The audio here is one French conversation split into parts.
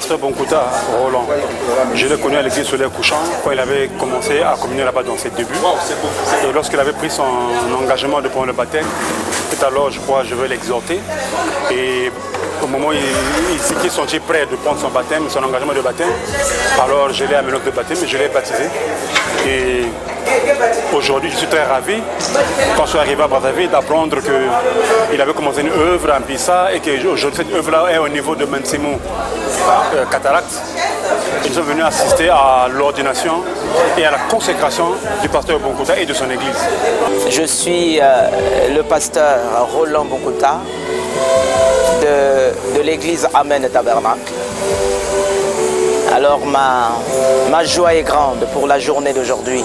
pasteur Bonkouta, Roland. Je l'ai connu à l'église Soleil Couchant quand il avait commencé à communier là-bas dans ses débuts. Et lorsqu'il avait pris son engagement de prendre le baptême, tout à l'heure, je crois, je vais l'exhorter. Et au moment où il s'était senti prêt de prendre son baptême, son engagement de baptême, alors je l'ai amené au baptême et je l'ai baptisé. Et aujourd'hui, je suis très ravi, quand je suis arrivé à Brazzaville, d'apprendre qu'il avait commencé une œuvre en Pissa et qu'aujourd'hui, cette œuvre-là est au niveau de Mansimo Cataracte. Et nous sommes venus assister à l'ordination et à la consécration du pasteur Bonkouta et de son église. Je suis le pasteur Roland Bonkouta de l'église Amen Tabernacle. Alors ma joie est grande pour la journée d'aujourd'hui.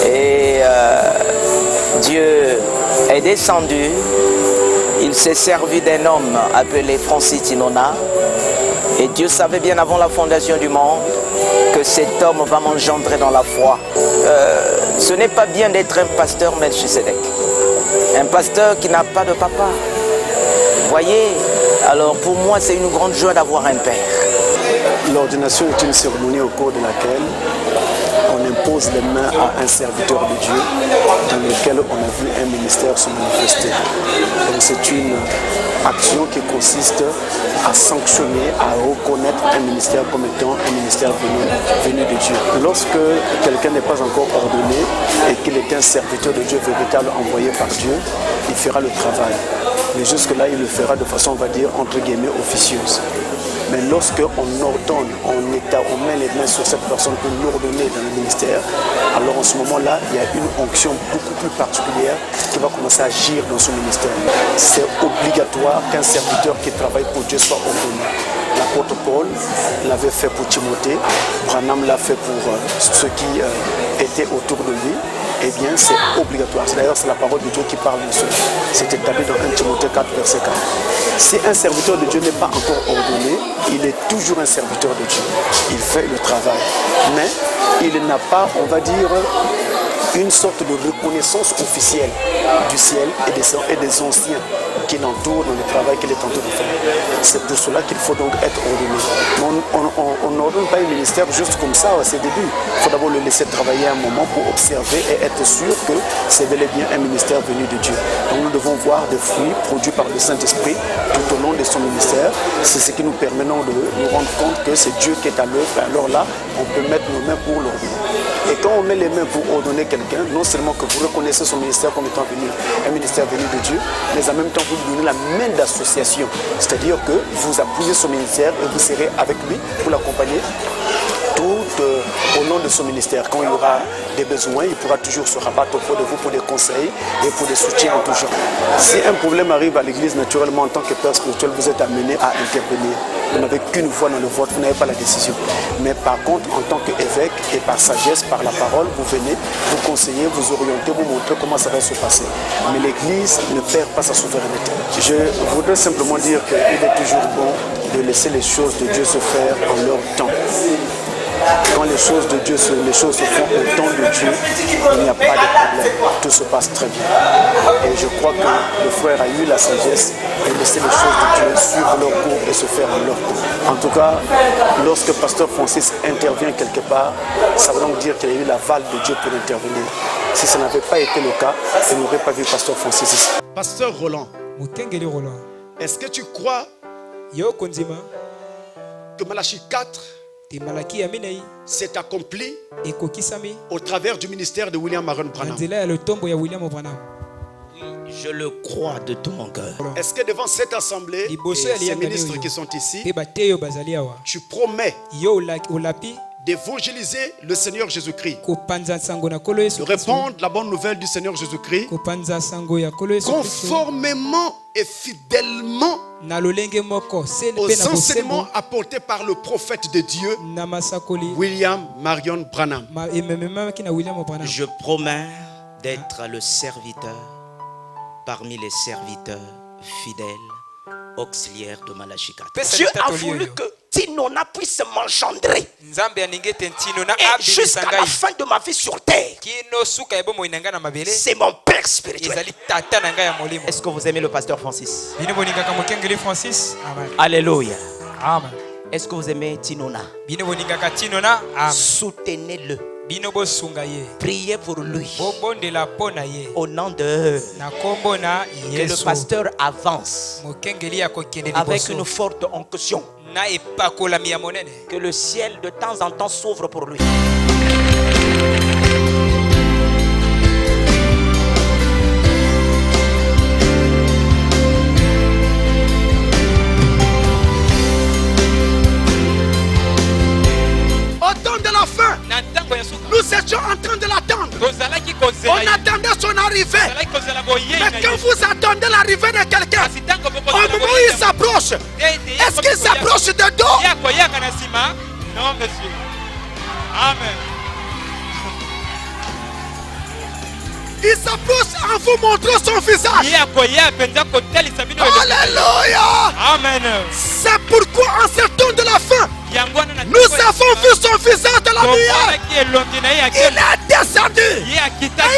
Et Dieu est descendu, il s'est servi d'un homme appelé Francis Tinona. Et Dieu savait bien avant la fondation du monde que cet homme va m'engendrer dans la foi. Ce n'est pas bien d'être un pasteur Melchisedec. Un pasteur qui n'a pas de papa. Voyez, alors pour moi c'est une grande joie d'avoir un père. L'ordination est une cérémonie au cours de laquelle on impose les mains à un serviteur de Dieu dans lequel on a vu un ministère se manifester. Donc c'est une action qui consiste à sanctionner, à reconnaître un ministère comme étant un ministère venu de Dieu. Lorsque quelqu'un n'est pas encore ordonné et qu'il est un serviteur de Dieu véritable envoyé par Dieu, il fera le travail. Mais jusque-là, il le fera de façon, on va dire, entre guillemets, officieuse. Mais lorsqu'on ordonne, on met les mains sur cette personne pour l'ordonner dans le ministère, alors en ce moment-là, il y a une onction beaucoup plus particulière qui va commencer à agir dans son ministère. C'est obligatoire qu'un serviteur qui travaille pour Dieu soit ordonné. L'apôtre Paul l'avait fait pour Timothée, Branham l'a fait pour ceux qui étaient autour de lui. Eh bien, c'est obligatoire. D'ailleurs, c'est la parole de Dieu qui parle de cela. C'est établi dans 1 Timothée 4, verset 4. Si un serviteur de Dieu n'est pas encore ordonné, il est toujours un serviteur de Dieu. Il fait le travail. Mais il n'a pas, on va dire, une sorte de reconnaissance officielle du ciel et des anciens qui l'entourent dans le travail qu'il est en train de faire. C'est pour cela qu'il faut donc être ordonné. On n'ordonne pas un ministère juste comme ça à ses débuts. Il faut d'abord le laisser travailler un moment pour observer et être sûr que c'est bel et bien un ministère venu de Dieu. Donc nous devons voir des fruits produits par le Saint-Esprit tout au long de son ministère. C'est ce qui nous permet de nous rendre compte que c'est Dieu qui est à l'œuvre. Alors là, on peut mettre nos mains pour l'ordonner. Et quand on met les mains pour ordonner quelqu'un, non seulement que vous reconnaissez son ministère comme étant un ministère venu de Dieu, mais en même temps vous lui donnez la main d'association. C'est-à-dire que vous appuyez son ministère et vous serez avec lui pour l'accompagner tout au long de son ministère. Quand il y aura des besoins, il pourra toujours se rabattre auprès de vous pour des conseils et pour des soutiens en tout genre. Si un problème arrive à l'église, naturellement, en tant que père spirituel, vous êtes amené à intervenir. Vous n'avez qu'une voix dans le vote, vous n'avez pas la décision. Mais par contre, en tant qu'évêque et par sagesse, par la parole, vous venez, vous conseillez, vous orientez, vous montrez comment ça va se passer. Mais l'église ne perd pas sa souveraineté. Je voudrais simplement dire qu'il est toujours bon de laisser les choses de Dieu se faire en leur temps. Quand les choses de Dieu, les choses se font au temps de Dieu, il n'y a pas de problème. Tout se passe très bien. Et je crois que le frère a eu la sagesse de laisser les choses de Dieu suivre leur cours et se faire en leur temps. En tout cas, lorsque Pasteur Francis intervient quelque part, ça veut donc dire qu'il a eu l'aval de Dieu pour intervenir. Si ça n'avait pas été le cas, il n'aurait pas vu Pasteur Francis ici. Pasteur Roland, est-ce que tu crois que Malachie 4 s'est accompli au travers du ministère de William Marion Branham? Oui, je le crois de tout mon cœur. Est-ce que devant cette assemblée et ces ministres qui sont ici, tu promets d'évangéliser le Seigneur Jésus-Christ, de répandre la bonne nouvelle du Seigneur Jésus-Christ conformément et fidèlement aux enseignements apportés par le prophète de Dieu, William Marion Branham? Je promets d'être le serviteur parmi les serviteurs fidèles, auxiliaires de Malachie 4. Dieu a voulu que Tinona puisse m'engendrer. Et jusqu'à la fin de ma vie sur terre, c'est mon père spirituel. Est-ce que vous aimez le pasteur Francis? Alléluia. Amen. Est-ce que vous aimez Tinona? Soutenez-le. Priez pour lui. Au nom de que le pasteur avance avec une forte onction. Que le ciel de temps en temps s'ouvre pour lui. Nous étions en train de l'attendre. On attendait son arrivée. Mais quand vous attendez l'arrivée de quelqu'un, au moment où il s'approche, est-ce qu'il s'approche de dos? Non, monsieur. Amen. Il s'approche en vous montrant son visage. Alléluia. Amen. C'est pourquoi en ce temps de la fin, nous avons vu son visage de la lumière. Il est descendu. Et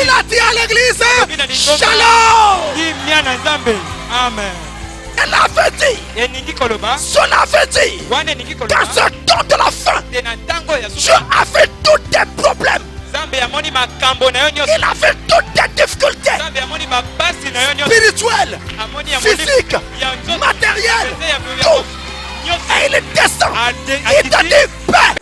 il a dit à l'église, Shalom. Amen. Elle avait dit, son avait dit, dans ce temps de la fin, Dieu avait tous des problèmes. Il avait toutes des difficultés spirituelles, physiques, matérielles, tout. Et il descend. Il te dit paix.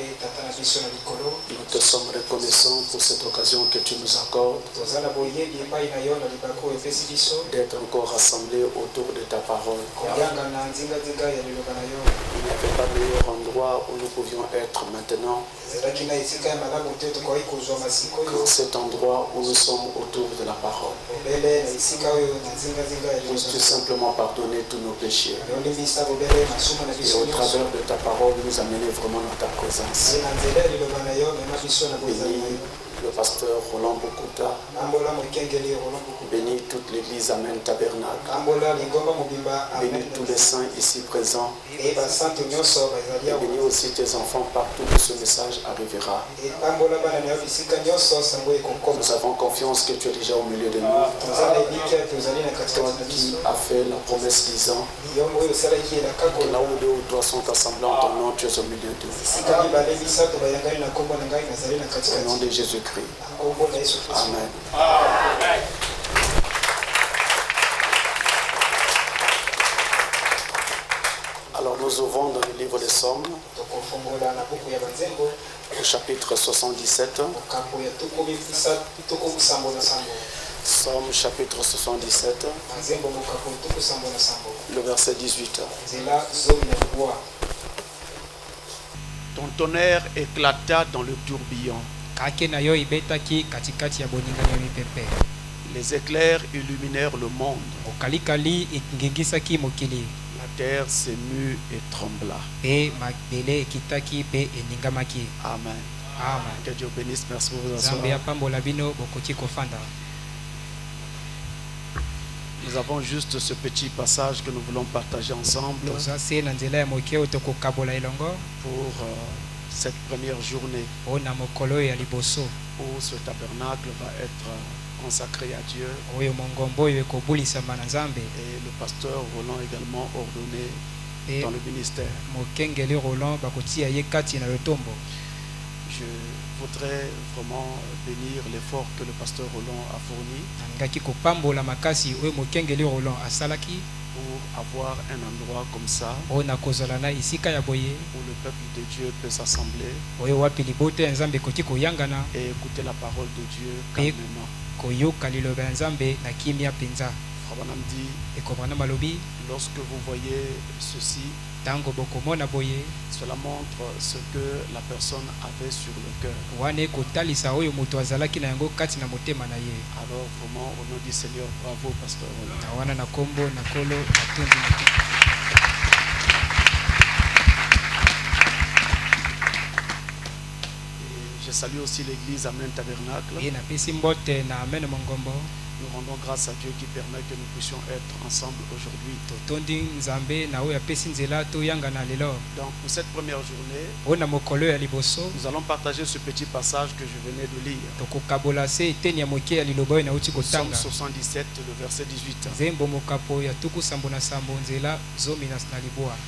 Nous te sommes reconnaissants pour cette occasion que tu nous accordes d'être encore rassemblés autour de ta parole. Il n'y avait pas meilleur endroit où nous pouvions être maintenant que cet endroit où nous sommes autour de la parole. Puisses-tu simplement pardonner tous nos péchés et au travers de ta parole nous amener vraiment dans ta présence. Bénis le pasteur Roland Bokota. Bénis toute l'église Amen Tabernacle. Bénis tous les saints ici présents. Et bénis aussi tes enfants partout où ce message arrivera. Nous avons confiance que tu es déjà au milieu de nous. Toi qui as fait la promesse disant que là où deux ou trois sont assemblés en ton nom, tu es au milieu d'eux. Au nom de Jésus-Christ. Amen. Alors nous ouvrons dans le livre des Psaumes, au chapitre 77. Psaume chapitre 77, le verset 18. Ton tonnerre éclata dans le tourbillon. Les éclairs illuminèrent le monde. La terre s'émut et trembla. Amen. Que Dieu bénisse. Merci pour vous asseoir. Nous avons juste ce petit passage que nous voulons partager ensemble pour cette première journée où ce tabernacle va être consacré à Dieu. Et le pasteur Roland également ordonné dans le ministère. Je voudrais vraiment bénir l'effort que le pasteur Roland a fourni pour avoir un endroit comme ça où le peuple de Dieu peut s'assembler et écouter la parole de Dieu calmement. Lorsque vous voyez ceci, cela montre ce que la personne avait sur le cœur. Alors vraiment, au nom du Seigneur, bravo pasteur Roland. Je salue aussi l'église Amen Tabernacle. Nous rendons grâce à Dieu qui permet que nous puissions être ensemble aujourd'hui. Donc pour cette première journée, nous allons partager ce petit passage que je venais de lire. Psaume 77, le verset 18.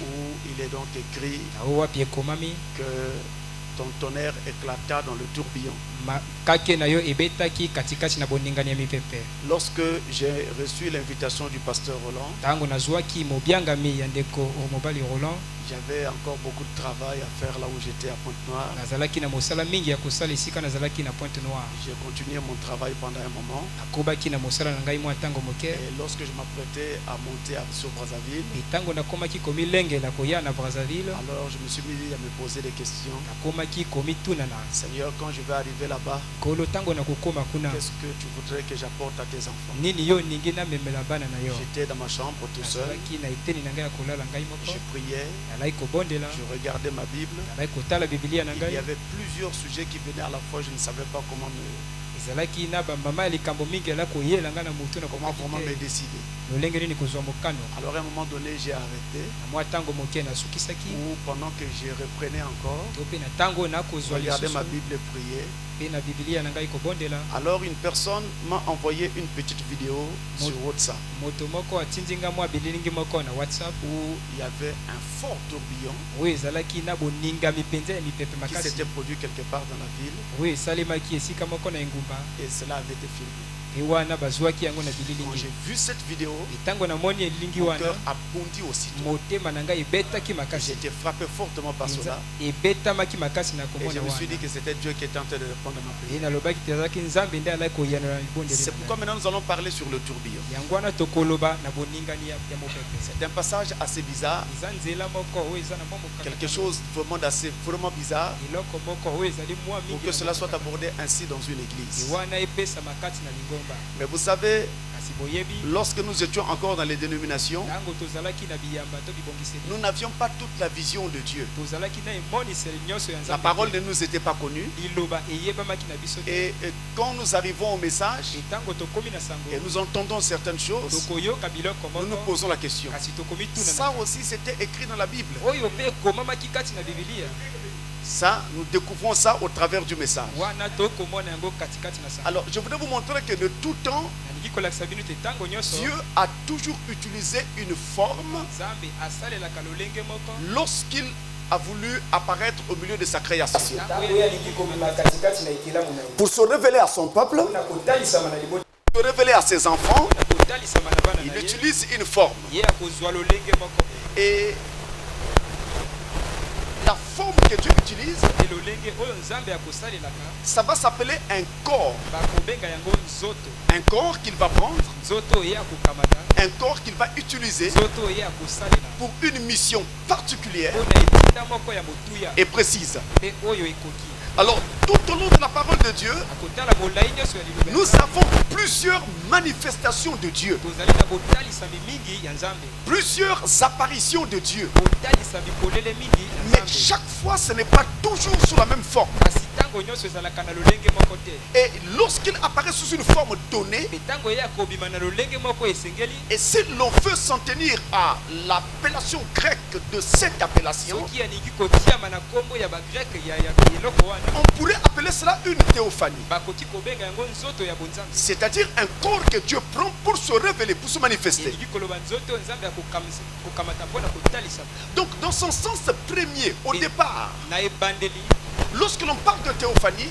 Où il est donc écrit que ton tonnerre éclata dans le tourbillon. Lorsque j'ai reçu l'invitation du pasteur Roland, j'avais encore beaucoup de travail à faire là où j'étais à Pointe-Noire. J'ai continué mon travail pendant un moment. Et lorsque je m'apprêtais à monter sur Brazzaville, alors je me suis mis à me poser des questions. Seigneur, quand je vais arriver là-bas, qu'est-ce que tu voudrais que j'apporte à tes enfants? J'étais dans ma chambre tout seul. Je priais. Je regardais ma Bible. Il y avait plusieurs sujets qui venaient à la fois. Je ne savais pas comment vraiment me décider. Alors à un moment donné, j'ai arrêté. Ou pendant que je reprenais encore, je regardais ma Bible et priais. Alors une personne m'a envoyé une petite vidéo sur WhatsApp où il y avait un fort tourbillon qui s'était produit quelque part dans la ville. Et cela avait été filmé. Quand j'ai vu cette vidéo, mon cœur a bondi aussitôt. J'étais frappé fortement par cela. Et je me suis dit que c'était Dieu qui était en train de répondre à ma prière. C'est pourquoi maintenant nous allons parler sur le tourbillon. C'est un passage assez bizarre. Quelque chose vraiment bizarre. Pour que cela soit abordé ainsi dans une église. Mais vous savez, lorsque nous étions encore dans les dénominations, nous n'avions pas toute la vision de Dieu. La parole ne nous était pas connue. Et quand nous arrivons au message et nous entendons certaines choses, nous nous posons la question. Ça aussi c'était écrit dans la Bible. Ça, nous découvrons ça au travers du message. Alors, je voudrais vous montrer que de tout temps, Dieu a toujours utilisé une forme lorsqu'il a voulu apparaître au milieu de sa création. Pour se révéler à son peuple, pour se révéler à ses enfants, il utilise une forme. Et la forme que Dieu utilise, ça va s'appeler un corps. Un corps qu'il va prendre, un corps qu'il va utiliser pour une mission particulière et précise. Alors, tout au long de la parole de Dieu, nous avons plusieurs manifestations de Dieu, plusieurs apparitions de Dieu. Mais chaque fois, ce n'est pas toujours sous la même forme. Et lorsqu'il apparaît sous une forme donnée, et si l'on veut s'en tenir à l'appellation grecque de cette appellation, on pourrait appeler cela une théophanie. C'est-à-dire un corps que Dieu prend pour se révéler, pour se manifester. Donc dans son sens premier, au départ, lorsque l'on parle de théophanie,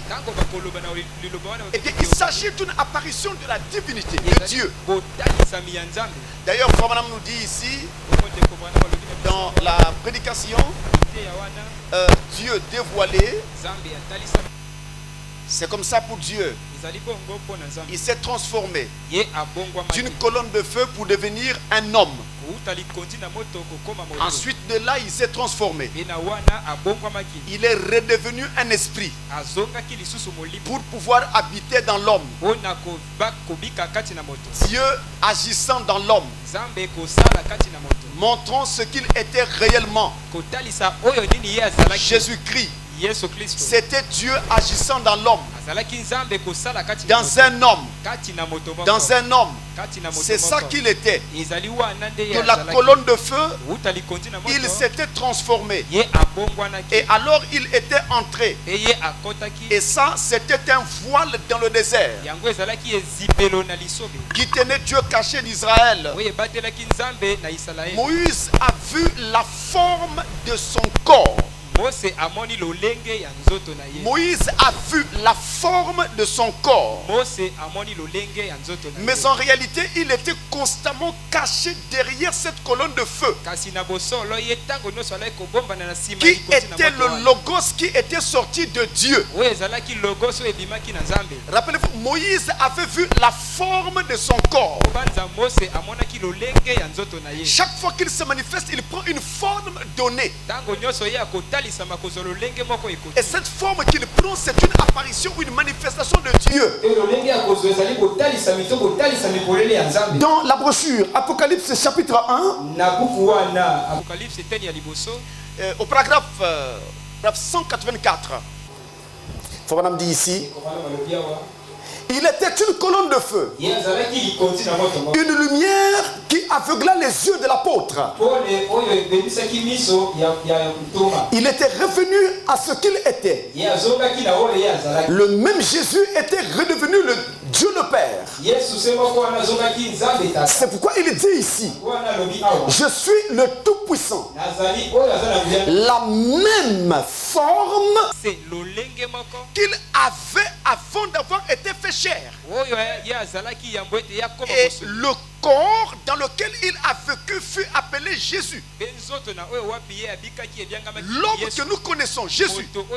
eh bien, il s'agit d'une apparition de la divinité de Dieu. D'ailleurs, Frère Branham nous dit ici, dans la prédication, Dieu dévoilé, c'est comme ça pour Dieu. Il s'est transformé d'une colonne de feu pour devenir un homme. Ensuite de là, il s'est transformé. Il est redevenu un esprit pour pouvoir habiter dans l'homme. Dieu agissant dans l'homme, montrant ce qu'il était réellement. Jésus-Christ, c'était Dieu agissant dans l'homme, dans un homme, dans un homme. C'est ça qu'il était. De la colonne de feu, il s'était transformé. Et alors il était entré. Et ça, c'était un voile dans le désert qui tenait Dieu caché d'Israël. Moïse a vu la forme de son corps. Moïse a vu la forme de son corps. Mais en réalité, il était constamment caché derrière cette colonne de feu. Qui était le logos qui était sorti de Dieu. Rappelez-vous, Moïse avait vu la forme de son corps. Chaque fois qu'il se manifeste, il prend une forme donnée. Et cette forme qu'il prend, c'est une apparition ou une manifestation de Dieu. Dans la brochure Apocalypse chapitre 1, au paragraphe 184, Frère dit ici, il était une colonne de feu, une lumière qui aveugla les yeux de l'apôtre. Il était revenu à ce qu'il était. Le même Jésus était redevenu le Dieu le Père. C'est pourquoi il dit ici, je suis le Tout-Puissant. La même forme qu'il avait avant d'avoir été fait chair. Et le corps dans lequel il a vécu fut appelé Jésus. L'homme que nous connaissons, Jésus. Donc,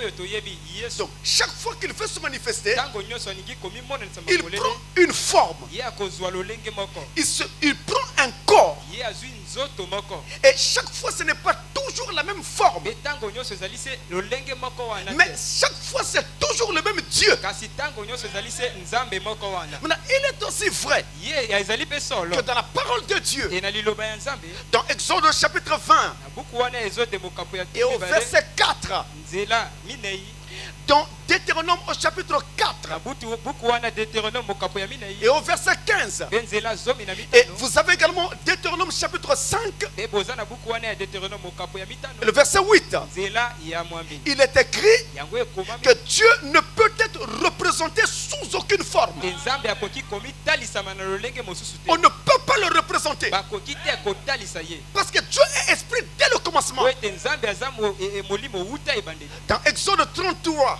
chaque fois qu'il veut se manifester, il prend une forme. Il prend un corps. Et chaque fois, ce n'est pas toujours la même forme. Mais chaque fois, c'est toujours le même Dieu. Maintenant, il est aussi vrai que dans la parole de Dieu, dans Exode chapitre 20 et au verset 4, dans Deutéronome au chapitre 4 et au verset 15, et vous avez également Deutéronome chapitre 5 le verset 8, il est écrit que Dieu ne peut être représenté sous aucune forme. On ne peut pas le représenter parce que Dieu est esprit dès le commencement. Dans Exode 33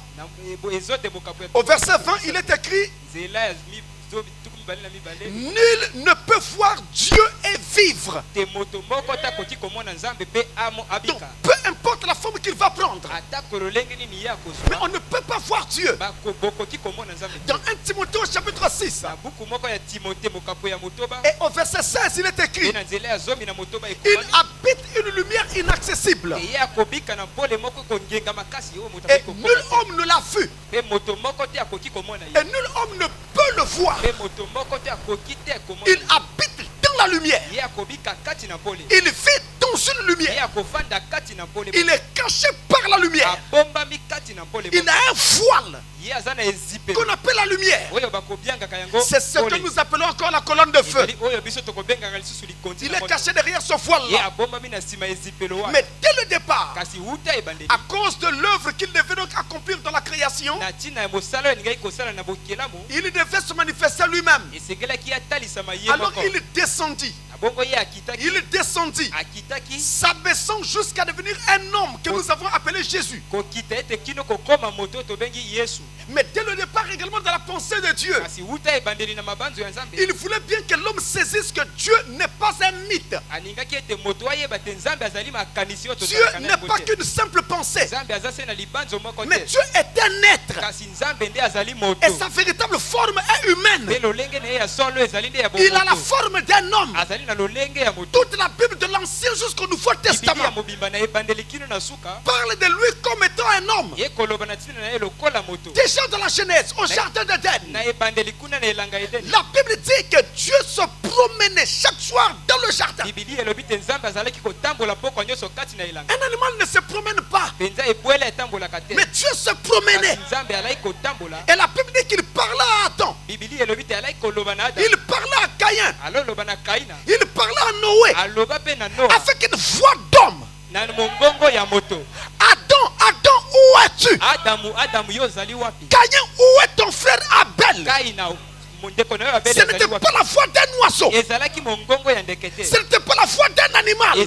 au verset 20, il est écrit: nul ne peut voir Dieu et vivre. Donc, peu importe la forme qu'il va prendre, mais on ne peut pas voir Dieu. Dans 1 Timothée chapitre 6 et au verset 16, il est écrit: il habite une lumière inaccessible et nul homme ne l'a vu et nul homme ne peut le voir. Il habite dans la lumière. Il vit dans une lumière. Il est caché par la lumière. Il a un voile qu'on appelle la lumière. C'est ce que nous appelons encore la colonne de feu. Il est caché derrière ce voile-là. Mais dès le départ, à cause de l'œuvre qu'il devait donc accomplir dans la création, il devait se manifester lui-même. Alors il descendit. Il descendit, s'abaissant jusqu'à devenir un homme que nous avons appelé Jésus. Mais dès le départ également dans la pensée de Dieu, il voulait bien que l'homme saisisse que Dieu n'est pas un mythe. Dieu n'est pas qu'une simple pensée, mais Dieu est un être. Et sa véritable forme est humaine. Il a la forme d'un homme. Toute la Bible de l'Ancien jusqu'au Nouveau Testament parle de lui comme étant un homme. Déjà dans la Genèse, au jardin d'Éden, la Bible dit que Dieu se promenait chaque soir dans le jardin. Un animal ne se promène pas, mais Dieu se promenait. Et la Bible dit qu'il parlait à Adam, il parlait à Caïn, il parlait à Noé avec une voix d'homme. Adam, où es-tu? Caïn, où est ton frère Abel? Ce n'était pas la voix d'un oiseau, ce n'était pas la voix d'un animal, mais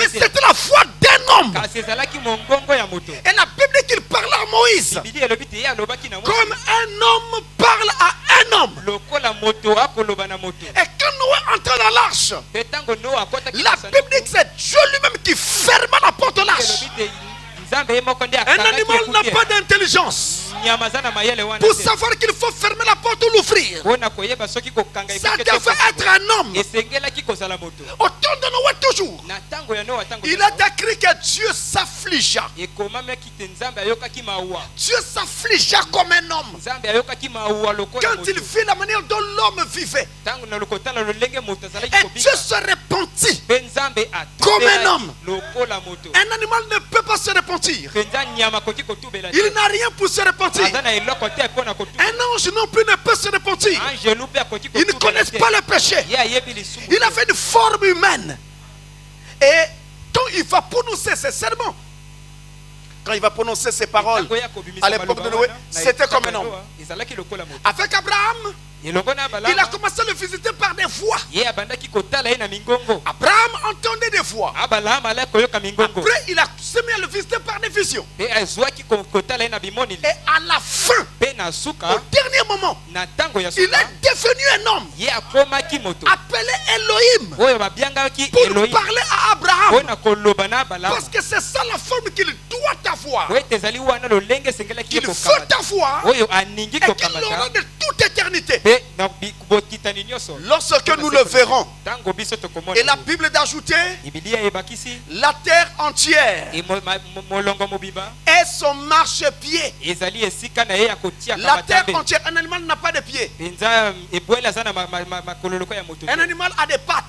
c'était la voix d'un homme. Et la Bible dit qu'il parlait à Moïse comme un homme parle à un homme. Et quand Noé entra dans l'arche, la Bible dit que c'est Dieu lui-même qui ferma la porte de l'arche. Un animal n'a pas d'intelligence pour savoir qu'il faut fermer la porte ou l'ouvrir. Ça devait être un homme. Au temps de Noé toujours, il est écrit que Dieu s'affligea. Dieu s'affligea comme un homme quand il vit la manière dont l'homme vivait. Et Dieu se repentit comme un homme. Un animal ne peut pas se repentir. Il n'a rien pour se repentir. repentir. Un ange non plus ne peut se repentir. Il ne connaît pas le péché. Il a fait une forme humaine. Et quand il va prononcer ces sermons, quand il va prononcer ces paroles, à l'époque de Noé, c'était comme un homme. Avec Abraham, il a commencé à le visiter par des voix. Abraham entendait des voix. Après, il a semé à le visiter par des visions. Et à la fin, au dernier moment, il est devenu un homme appelé Elohim pour parler à Abraham. Parce que c'est ça la forme qu'il doit avoir. Qu'il faut avoir et qu'il aura de toute éternité. Lorsque nous le verrons, et la Bible d'ajouter, la terre entière est son marchepied. La terre entière, un animal n'a pas de pieds. Un animal a des pattes.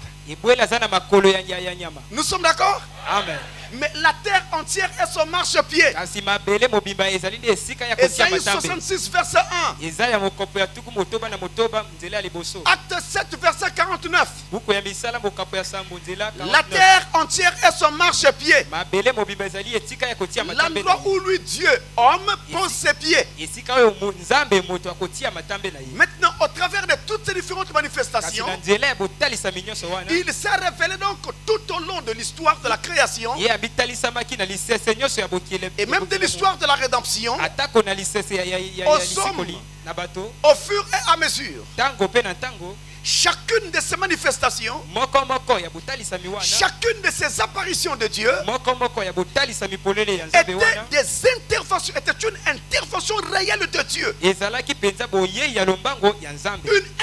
Nous sommes d'accord? Amen. Mais la terre entière est son marchepied. Ésaïe 66 verset 1. Acte 7 verset 49. La terre entière est son marchepied. L'endroit où lui Dieu, homme, pose ses pieds. Maintenant, au travers de toutes ces différentes manifestations, il s'est révélé donc tout au long de l'histoire de la création et même de l'histoire de la rédemption aux hommes au fur et à mesure. Chacune de ces manifestations, chacune de ces apparitions de Dieu était une intervention réelle de Dieu. Une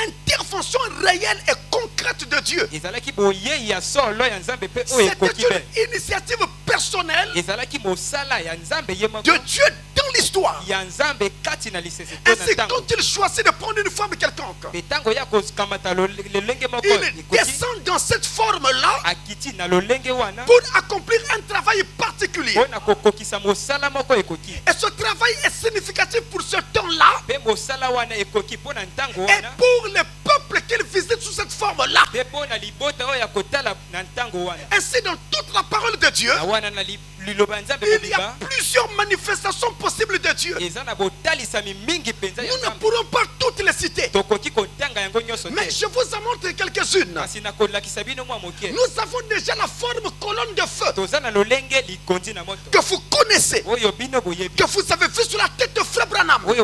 intervention réelle et concrète de Dieu. C'était une initiative personnelle de Dieu dans l'histoire. Ainsi, quand il choisit de prendre une forme quelconque, il descend dans cette forme-là pour accomplir un travail particulier. Et ce travail est significatif pour ce temps-là et pour les peuples qu'il visite sous cette forme-là. Ainsi, dans toute la parole de Dieu, il y a plusieurs manifestations possibles de Dieu. Nous ne pourrons pas toutes les citer, mais je vous en montre quelques-unes. Nous avons déjà la forme colonne de feu que vous connaissez, que vous avez vu sur la tête de Frère Branham. Quand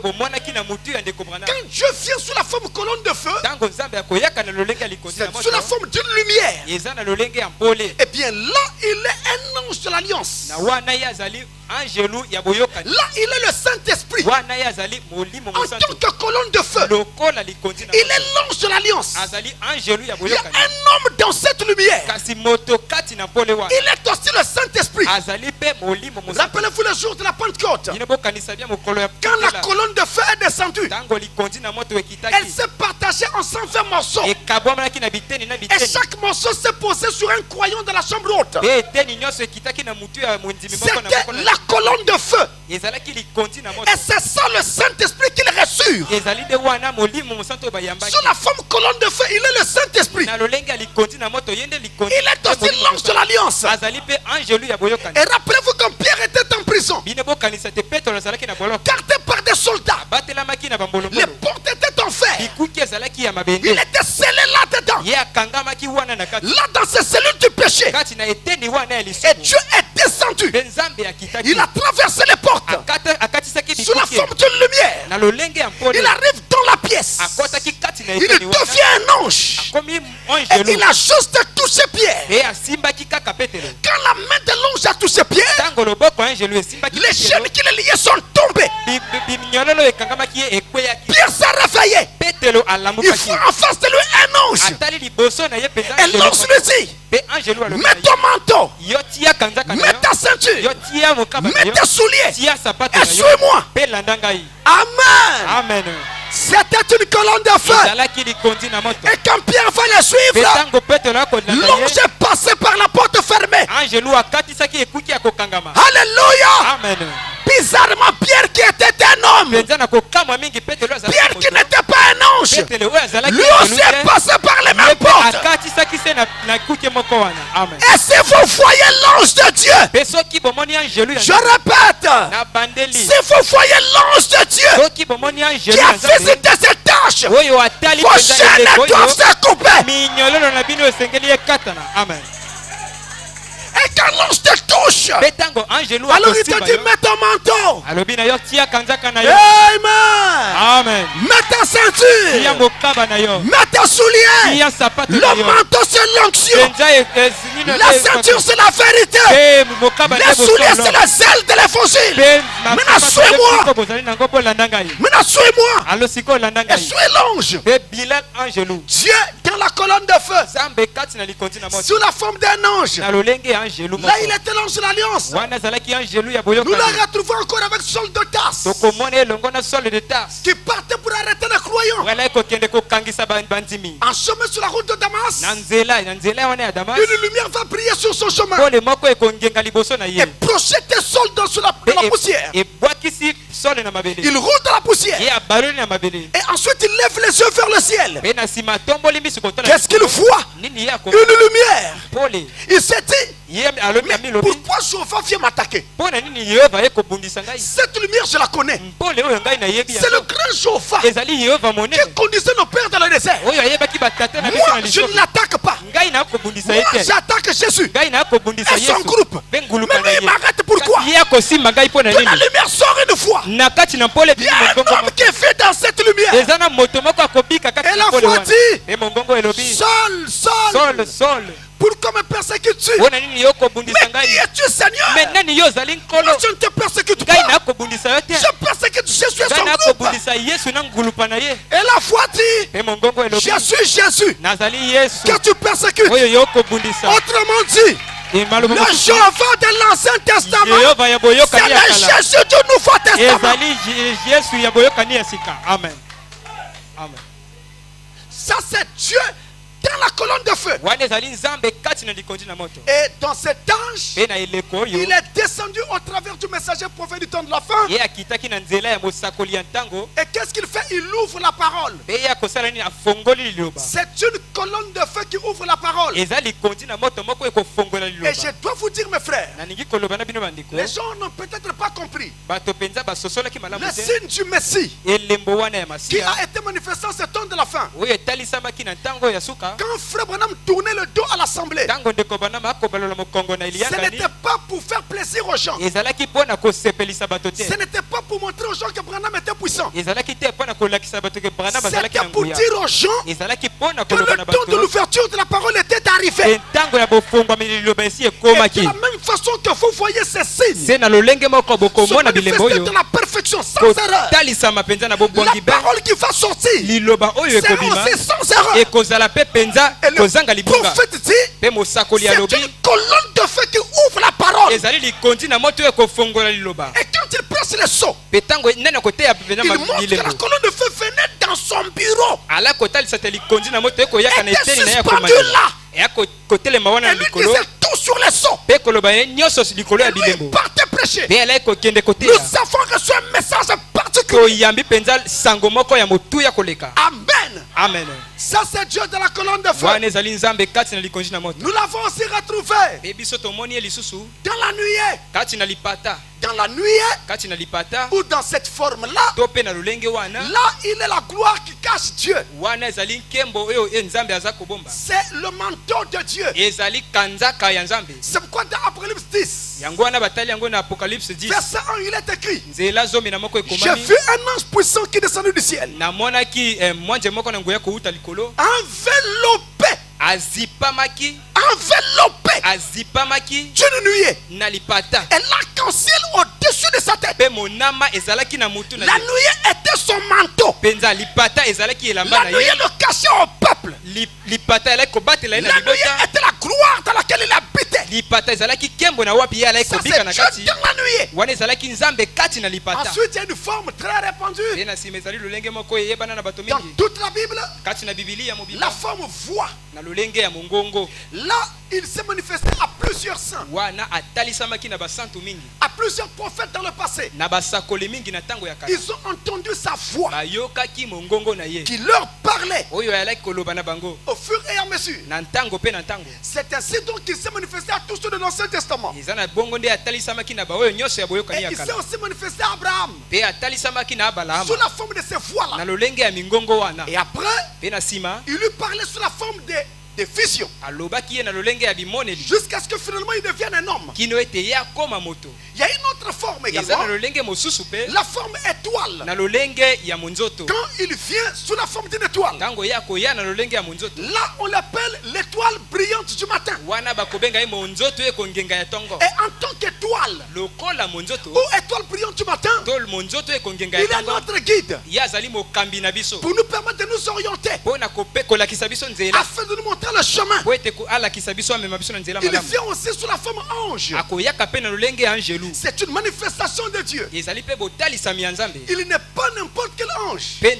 Dieu vient sous la forme colonne de feu, c'est sous la forme d'une lumière. Et bien là, il est un ange de l'alliance. Là, il est le Saint-Esprit. En tant que colonne de feu, il est l'ange de l'alliance. Il y a un homme dans cette lumière. Il est aussi le Saint-Esprit. Rappelez-vous le jour de la Pentecôte, quand la colonne de feu est descendue, elle s'est partagée en 120 morceaux. Et chaque morceau s'est posé sur un croyant de la chambre haute. C'était la colonne de feu. Et c'est ça le Saint-Esprit qu'il reçut. Sur la forme colonne de feu, il est le Saint-Esprit. Il est aussi l'ange de l'alliance. Et rappelez-vous quand Pierre était en prison, gardé par des soldats, les portes étaient en fer. Il était scellé là-dedans, là dans ces cellules du péché. Et Dieu est descendu. Il a traversé les portes sous la forme d'une lumière. Il arrive dans la pièce. Il devient un ange. Et il a juste touché Pierre. Quand la main de l'ange a touché Pierre, les chaînes qui le liaient sont tombées. Pierre s'est réveillé. Il faut en face de lui un ange. Et l'ange lui dit: mets ton manteau, mets ta ceinture, mets tes souliers et suis-moi. Amen. C'était une colonne de feu. Et quand Pierre va le suivre, l'ange est passé par la porte fermée. Alléluia. Amen. Bizarrement, Pierre qui était un homme Pierre qui n'était pas un ange, lui aussi est passé par les mêmes portes. Et si vous voyez l'ange de Dieu, je répète, si vous voyez l'ange de Dieu qui a visité cette tâche, vos chaînes doivent se couper. Et quand l'ange te touche, alors il te dit mets ton manteau. Amen. Mets ta ceinture. Mets tes souliers. Le manteau c'est l'onction. La ceinture c'est la vérité. Les souliers c'est la zèle de l'évangile. Maintenant suis-moi. Maintenant suis-moi. Et suis l'ange. Dieu dans la colonne de feu, sous la forme d'un ange. Là il était l'ange de l'alliance. Nous la retrouvons encore avec Saul de Tarse, qui partait pour arrêter les croyants. En chemin sur la route de Damas, une lumière va briller sur son chemin et projeter Saul sur la poussière. Il roule dans la poussière et ensuite il lève les yeux vers le ciel. Qu'est-ce qu'il voit? Une lumière. Il s'est dit, mais pourquoi Jéhovah vient m'attaquer? Cette lumière je la connais. C'est le grand Jéhovah qui conduisait nos pères dans le désert. Moi je ne l'attaque pas. Moi j'attaque Jésus et son groupe. Mais lui il m'arrête pourquoi? Que la lumière sort une fois. Il y a un homme qui fait dans cette lumière. Et la voix dit, Saul, pourquoi me persécutes-tu? Mais qui es-tu, Seigneur? Moi je ne te persécute pas. Je persécute Jésus et son groupe. Et la voix dit, Jésus, que tu persécutes. Autrement dit, le Jéhovah de l'Ancien Testament, c'est le Jésus du Nouveau Testament. Amen. Ça c'est Dieu dans la colonne de feu. Et dans cet ange, il est descendu au travers du messager prophète du temps de la fin. Et qu'est-ce qu'il fait? Il ouvre la parole. C'est une colonne de feu qui ouvre la parole. Et je dois vous dire mes frères, les gens n'ont peut-être pas compris le signe du Messie qui a été manifesté en ce temps de la fin. Quand Frère Branham tournait le dos à l'assemblée, ce n'était pas pour faire plaisir aux gens. Ce n'était pas pour montrer aux gens que Branham était puissant. C'était pour dire aux gens que le temps de l'ouverture de la parole était arrivé. Et de la même façon que vous voyez ces signes se manifester de la perfection sans erreur. La parole qui va sortir sera aussi sans erreur. Et le prophète dit, c'est une colonne de feu qui ouvre la parole. Et quand il presse le sceau, il montre que la colonne de feu venait dans son bureau. Elle était suspendue là. Et lui disait tout sur les sceaux. Et lui partait prêcher. Nous avons reçu un message particulier. Amen. Ça c'est Dieu de la colonne de feu. Nous l'avons aussi retrouvé dans la nuée. Dans la nuée ou dans cette forme là, là il est la gloire qui cache Dieu. C'est le manteau de Dieu. C'est pourquoi dans Apocalypse 10 verset 1 il est écrit, j'ai vu un ange puissant qui descendait du ciel, enveloppé d'une nuée, et l'arc-en-ciel au-dessus de sa tête. La nuée était son manteau. La nuée le cachait au peuple. La nuée était la gloire dans laquelle il habitait. Ça c'est Dieu dans la nuée. Ensuite il y a une forme très répandue dans toute la Bible, la forme voix. Là il s'est manifesté à plusieurs saints, wana atalisamaki na basantu mingi à plusieurs prophètes dans le passé. na basakoli mingi na ntango ya kala Ils ont entendu sa voix bayokaki mongongo na ye qui leur parlait oyo ayalaki koloba na bango au fur et à mesure. na ntango mpe na ntango C'est ainsi donc qu'il s'est manifesté à tous ceux de l'Ancien Testament. eza na bongo nde atalisamaki na baoyo nyonso ya boyokani Et ya il s'est kala aussi manifesté à Abraham mpe atalisamaki na abalahama sous la forme de ces na voix-là. lolenge ya mingongo wana Et après, mpe na nsima il lui parlait sous la forme des visions. alobaki ye na lolenge ya bimoneli Jusqu'à ce que finalement il devienne un homme. kino ete ye akoma moto Il y a une autre forme eza également. na lolenge mosusu mpe La forme étoile. na lolenge ya monzoto Quand il vient sous la forme d'une étoile, ntango ye akoya na lolenge ya monzoto là on l'appelle l'étoile brillante du matin. wana bakobenga ye monzoto ekongenga ya ntongo Et en tant qu'étoile lokola monzoto ou étoile brillante du matin, to monzoto ekongenga il ya est ntongo notre guide ye azali mokambi na biso pour nous permettre de nous orienter mpo na kolakisa biso nzela afin de nous montrer le chemin. mpo ete alakisa biso amema biso na nzela Il malamu vient aussi sous la forme ange. akoyaka mpe na lolenge ya angelu C'est une manifestation de Dieu. ezali mpe botalisami ya nzambe Il n'est pas n'importe quel ange, mpe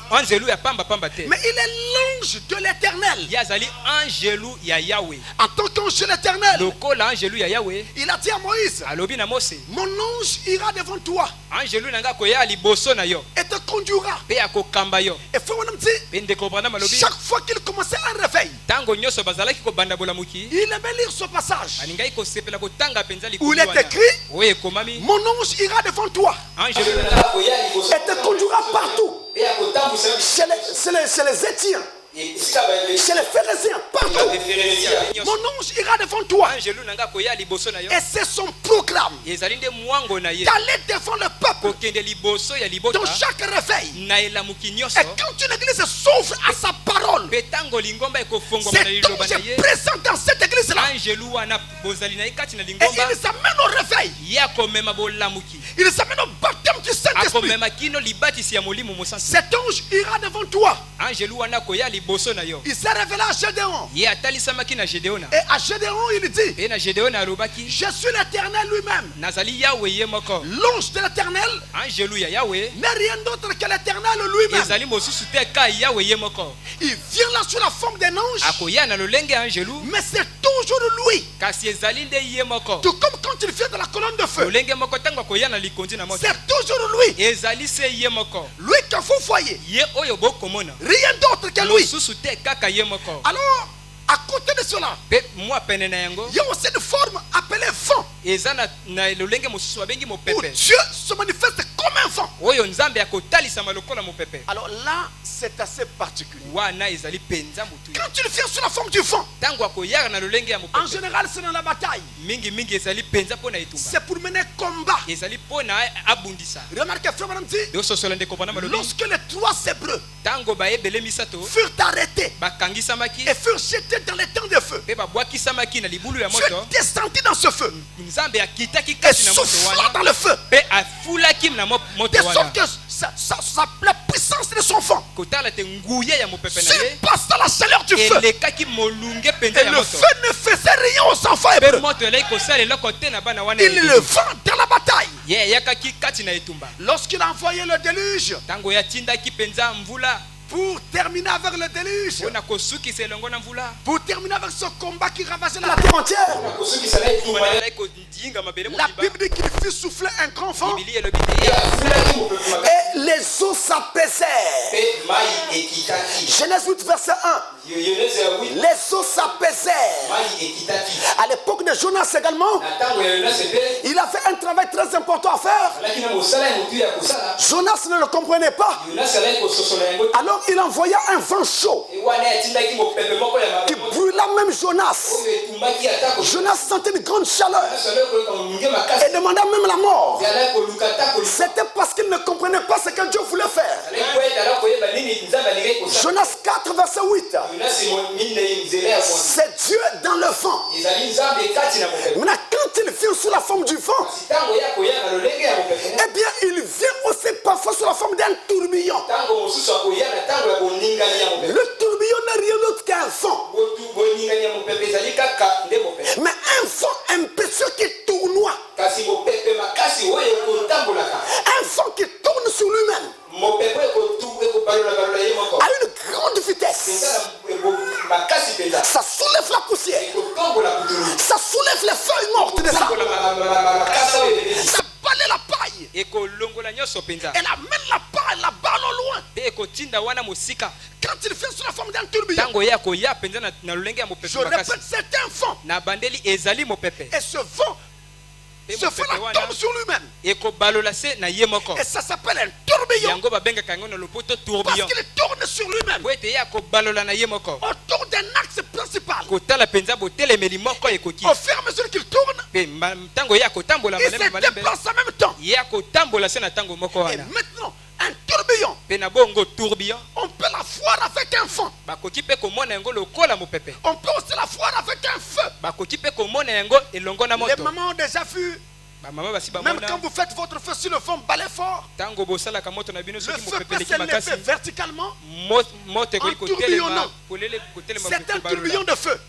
angelu ya pambapamba te mais il est l'ange de l'éternel. ye azali angelu ya yawe En tant qu'ange de l'éternel, lokola angelu ya yawe il a dit à Moïse, alobi na mose mon ange ira devant toi angelu na nga akoya liboso na yo et te conduira. mpe akokamba yo Et frère Wanam dit, mpe ndeko branam alobi chaque fois qu'il commençait un réveil, ntango nyonso bazalaki kobanda bolamuki il aimait lire ce passage alingaki kosepela kotanga mpenza où il est écrit, oyo ekomami mon ange ira devant toi angelu na nga akoya liboso et te conduira partout. mpe akotambwisa Chez les Étiens, chez les Phérésiens, partout. Mon ange ira devant toi. angelu na nga akoya liboso na yo Et c'est son proclame ezali nde mwango na ye d'aller devant le peuple kokende liboso ya libota dans chaque réveil. na elamuki nyonso Et quand une église s'ouvre à sa parole, mpe ntango lingomba ekofongwama na cet liloba ange na est ye présent dans cette église-là. angelu wana bozali na ye kati na Et lingomba il nous amène au réveil. ye akomema bolamuki Il nous amène au baptême du Saint-Esprit. akomema kino libatisi ya molimo mosantu Cet ange ira devant toi. angelu wana akoya liboso na yo Il s'est révélé à Gédéon. ye atalisamaki na gedeona Et à Gédéon, il dit, mpe na gedeona alobaki je suis l'Éternel lui-même. nazali yawe ye moko L'ange de l'Éternel angelu ya yawe n'est rien d'autre que l'Éternel lui-même. ezali mosusu te ka yawe ye moko Il vient là sous la forme d'un ange, akoya na lolenge ya angelu mais c'est toujours lui. kasi ezali nde ye moko Tout comme quand il vient de la colonne de feu. lolenge moko ntango akoya na likondi na moto C'est toujours lui. ezali se ye moko Lui que vous voyez. ye oyo bokomona Rien d'autre que lui. mosusu te kaka ye moko Alors, à côté de cela, mpe mwa pene na yango il y a aussi une forme appelée vent. eza na lolenge mosusu babengi Où mopepe Dieu se manifeste comme un vent. oyo nzambe akotalisama lokola mopepe Alors là, c'est assez particulier. wana ezali mpenza motu Quand il vient sous la forme du vent, ntango akoyaka na lolenge ya en mopepe général, c'est dans la bataille. mingimingi ezali mpenza mpo na etumba C'est pour mener combat. ezali mpo na abundisa Remarquez, frère, madame dit, yososola ndeko pana malobi lorsque les 3 Hébreux ntango bayebele misato furent arrêtés bakangisamaki et furent jetés dans les temps de feu, mpe babwakisamaki na libulu ya Dieu moto descendit dans ce feu nzambe akitaki et kati na moto souffla wana dans le feu, mpe afulaki na moto de wana sorte que la puissance de son vent kotala te nguya ya mopepe na ye surpasse la chaleur du feu. elekaki molunge mpenza Et ya le moto feu ne faisait rien aux enfants mpe hébreux. moto eleki kosala eloko te na bana wana Il le vent dans la bataille. ye ayakaki kati na etumba Lorsqu'il a envoyé le déluge ntango yatindaki mpenza mvula pour terminer avec le déluge, mpo na kosukisa elongo na mvula pour terminer avec ce combat qui ravageait la terre entière, kosukisa na etumba na elaki kodinga mabele la mobiba Bible dit qu'il fit souffler un grand vent bibili elobi te ye afulaki mopepe makasi et les eaux s'apaisèrent. mpe mai ekitaki Genèse 8, verset 1. yonese ya wi Les eaux s'apaisèrent. mai ekitaki À l'époque de Jonas également, na ntango ya yonase mpe il avait un travail très important à faire. alaki na mosala ya motu ya kosala Jonas ne le comprenait pas. yonase alaki kososola yango Alors il envoya un vent chaud wana yatindaki mopepe moko ya qui mabe brûla même Jonas. oyo etumbaki ata Jonas sentait une grande chaleur alaki koluka molunge makasi et demanda même la mort. alaki koluka ata koluka C'était parce qu'il ne comprenait pas ce que Dieu voulait faire. alaki po ete alaki koyeba nini nzambe alingaki kosala Jonas 4, verset 8. yonase minei nzela ya mwana C'est Dieu dans le vent. ezali nzambe kati na mopepe Maintenant, quand il vient sous la forme du vent, ntango ya koya na lolenge ya mopepe eh bien, il vient aussi parfois sous la forme d'un tourbillon. ntango mosusu akoya na ntango ya boningani ya mopepe Le tourbillon n'est rien d'autre qu'un vent, boningani ya mopepe ezali kaka nde mopepe mais un vent impétueux qui tournoie, kasi mopepe makasi oyo ekotambolaka un vent qui tourne sur lui-même mopepe ekobalola ye moko à une grande vitesse. makasi mpenza Ça soulève la poussière, ekotombola putulu ça soulève Elle amène la balle au loin. Quand il vient sous la forme d'un tourbillon, je répète, c'est un vent. Et ce vent se fait la tombe sur lui-même. Et ça s'appelle un tourbillon. Parce qu'il tourne sur lui-même autour d'un axe principal. Au fur et à mesure qu'il tourne, il se déplace en même temps. Et maintenant, un tourbillon, on peut la voir avec un vent. On peut aussi la voir avec un feu. Les mamans ont déjà vu. Même quand vous faites votre feu sur le fond, balai fort, le feu peut s'élever verticalement en tourbillonnant. C'est un tourbillon de feu.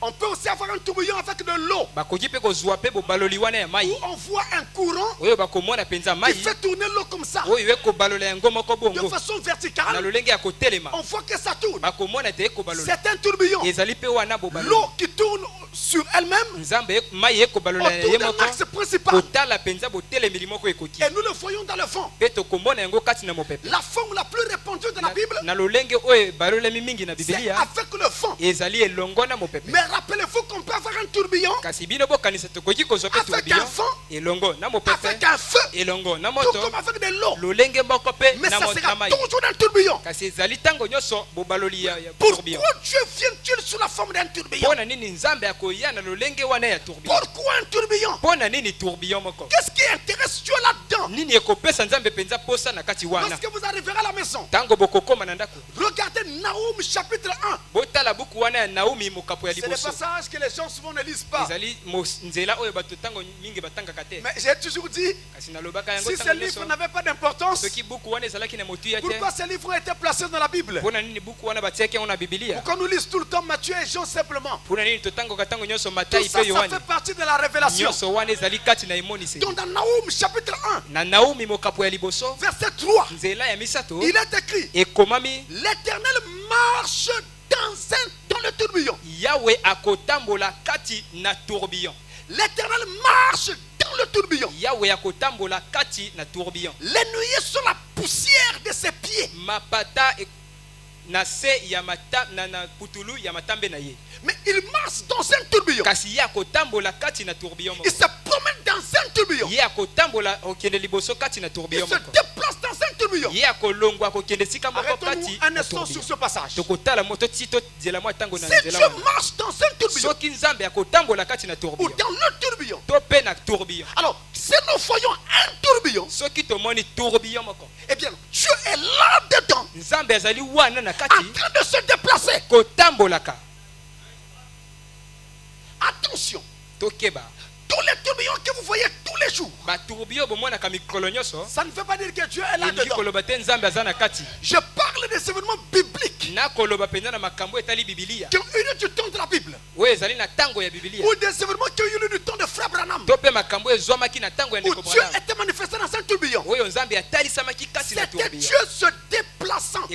On peut aussi avoir un tourbillon avec de l'eau, où on voit un courant qui fait tourner l'eau comme ça, de façon verticale. On voit que ça tourne. C'est un tourbillon. L'eau qui tourne sur elle-même autour d'un axe principal. Et nous le voyons dans le fond. La forme la plus répandue de la Bible, c'est avec le vent. Mais rappelez-vous qu'on peut avoir un tourbillon avec un vent, avec un feu, tout comme avec de l'eau. Mais ça sera toujours un tourbillon. Pourquoi Dieu vient-il sous la forme d'un tourbillon? Pourquoi un tourbillon? Qu'est-ce qui intéresse Dieu là-dedans? Lorsque vous arriverez à la maison, regardez Naoum chapitre 1. C'est des passages que les gens souvent ne lisent pas. Mais j'ai toujours dit, si ce livre n'avait pas d'importance, pourquoi ces livres ont été placés dans la Bible? Pourquoi nous lisons tout le temps Matthieu et Jean simplement? Tout ça, ça fait partie de la révélation. Donc dans Naoum chapitre 1, verset 3, il est écrit, l'Éternel marche dans le tourbillon. L'Éternel marche dans le tourbillon. Les nuées sont la poussière de ses pieds. Mais il marche dans un tourbillon. Il se promène dans un tourbillon. Il se déplace dans un tourbillon. Arrêtons-nous un instant sur ce passage. Si Dieu marche dans un tourbillon ou dans le tourbillon, alors si nous voyons un tourbillon, eh bien Dieu est là-dedans en train de se déplacer. Attention, tous les tourbillons que vous voyez tous les jours, ça ne veut pas dire que Dieu est là-dedans. Je parle des événements bibliques qui ont eu lieu du temps de la Bible, ou des événements qui ont eu lieu du temps de Frère Branham, où Dieu était manifesté dans un tourbillon. C'était Dieu se déplaçant, en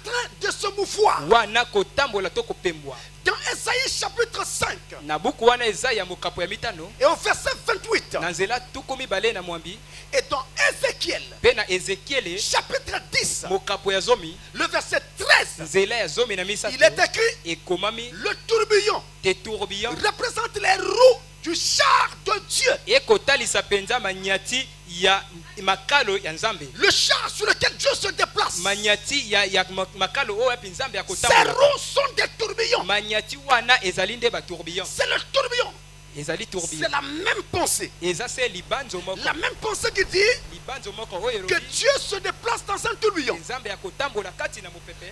train de se mouvoir. Dans Esaïe chapitre 5 et au verset 28, et dans Ézéchiel chapitre 10 le verset 13, il est écrit, le tourbillon représente les roues du char de Dieu. Le char sur lequel Dieu se déplace, ces roues sont des tourbillons. C'est le tourbillon. C'est la même pensée. La même pensée qui dit que Dieu se déplace dans un tourbillon.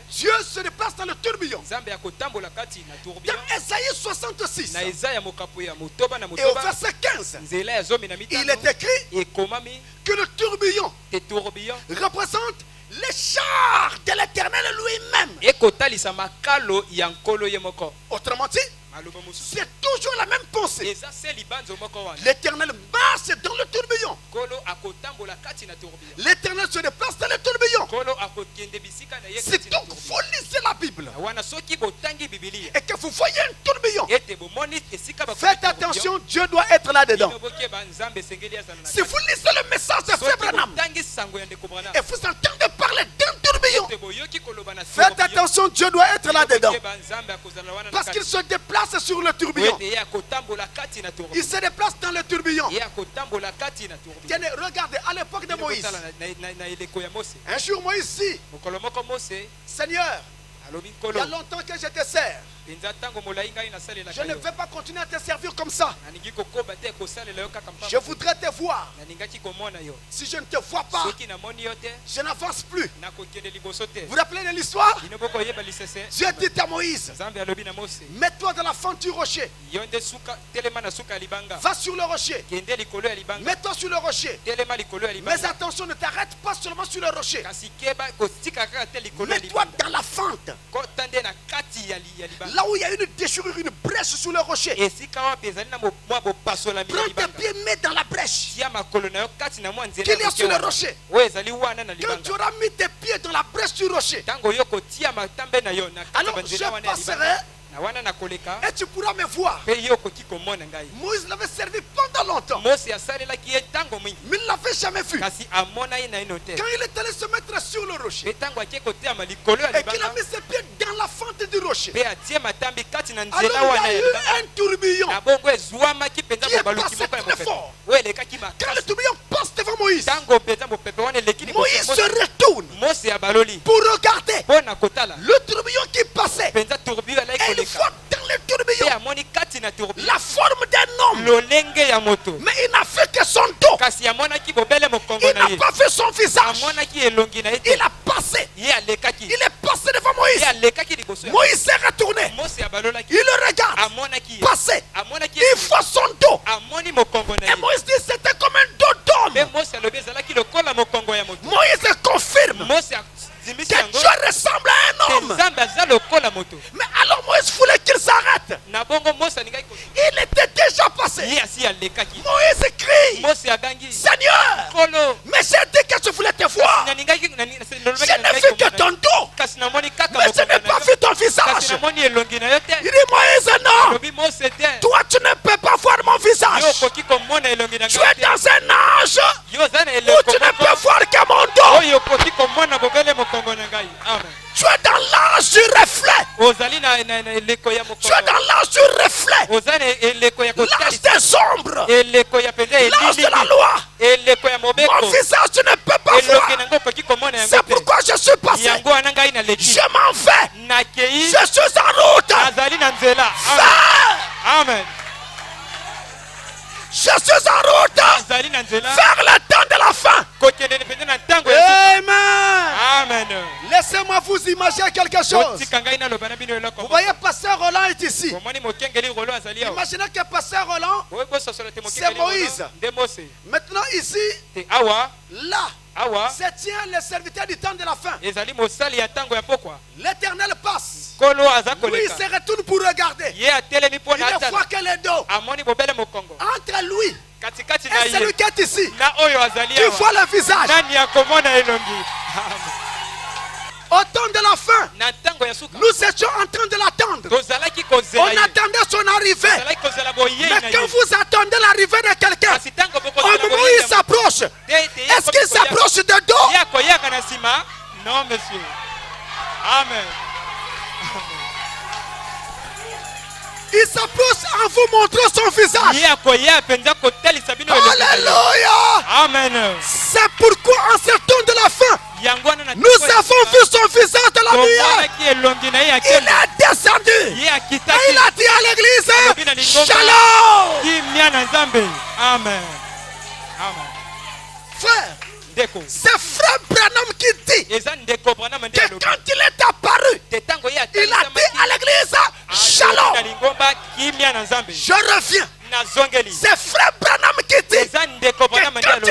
Dieu se déplace dans le tourbillon. Dans Esaïe 66 et au verset 15, il est écrit que le tourbillon représente les chars de l'Éternel lui-même. Autrement dit, c'est toujours la même pensée. L'Éternel marche dans le tourbillon. tourbillon. L'Éternel se déplace dans le tourbillon. Si donc vous lisez la Bible et que vous voyez un tourbillon, faites attention, Dieu doit être là-dedans. Si vous lisez le message de Frère Branham et vous entendez parler d'un tourbillon, faites attention, Dieu doit être là-dedans. Parce qu'il se déplace sur le tourbillon. Il se déplace dans le tourbillon. Tenez, regardez, à l'époque de Moïse, un jour Moïse dit, Seigneur, il y a longtemps que je te sers. Je ne vais pas continuer à te servir comme ça. Je voudrais te voir. Si je ne te vois pas, je n'avance plus. Vous vous rappelez de l'histoire? Dieu dit à Moïse, mets-toi dans la fente du rocher. Va sur le rocher. Mets-toi sur le rocher. Mais attention, ne t'arrête pas seulement sur le rocher. Mets-toi dans la fente. Là où il y a une déchirure, une brèche sur le rocher. Prends tes pieds, mets dans la brèche qu'il y a sur le rocher. Quand tu auras mis tes pieds dans la brèche du rocher, alors je passerai et tu pourras me voir. Moïse l'avait servi pendant longtemps, mais il ne l'avait jamais vu. Quand il est allé se mettre sur le rocher et qu'il a mis ses pieds dans la fente du rocher, alors il y a eu un tourbillon qui est passé très fort. Quand le tourbillon passe devant Moïse, Moïse se retourne pour regarder le tourbillon qui passait. Et il voit dans le tourbillon la forme d'un homme, mais il n'a fait que son dos. Il n'a pas fait son visage. Il a passé. Il est passé devant Moïse. Moïse s'est retourné. Il le regarde passer. Il voit son dos. Et Moïse dit c'était comme un dos d'homme. Moïse confirme que Dieu ressemble à un homme. Mais alors Moïse voulait qu'il s'arrête. Il était déjà passé. Moïse crie, Seigneur, mais j'ai dit que je voulais te voir. Je n'ai vu que ton dos, mais je n'ai pas vu ton visage. Il dit Moïse, non, toi tu ne peux pas voir mon visage. Tu es dans un âge où tu ne peux voir que mon dos. Tu es dans l'âge du reflet. Tu es dans l'âge du reflet. L'âge des ombres. L'âge de la loi. Mon visage tu ne peux pas voir. C'est pourquoi je suis passé. Je m'en vais. Je suis en route. Amen. Je suis en route vers le temps de la fin. Amen. Laissez-moi vous imaginer quelque chose. Vous voyez, Pasteur Roland est ici. Imaginez que Pasteur Roland, c'est Moïse. Maintenant ici, là, se tient le serviteur du temps de la fin. L'Éternel passe. Lui, il se retourne pour regarder. Il ne voit que le dos. Entre lui et celui qui est ici, tu vois le visage. Au temps de la fin, nous étions en train de l'attendre. On attendait son arrivée. Mais quand vous attendez l'arrivée de quelqu'un, au moment où il s'approche, est-ce qu'il s'approche de dos? Non, monsieur. Amen. Il s'approche en vous montrant son visage. Alléluia. Amen. C'est pourquoi en ce temps de la fin, nous avons vu son visage de la lumière. Il est descendu. Et il a dit à l'église, Shalom. Amen. Frère, c'est Frère Branham qui dit que quand il est apparu, il a dit à l'église, Shalom. Je reviens. C'est Frère Branham qui dit que quand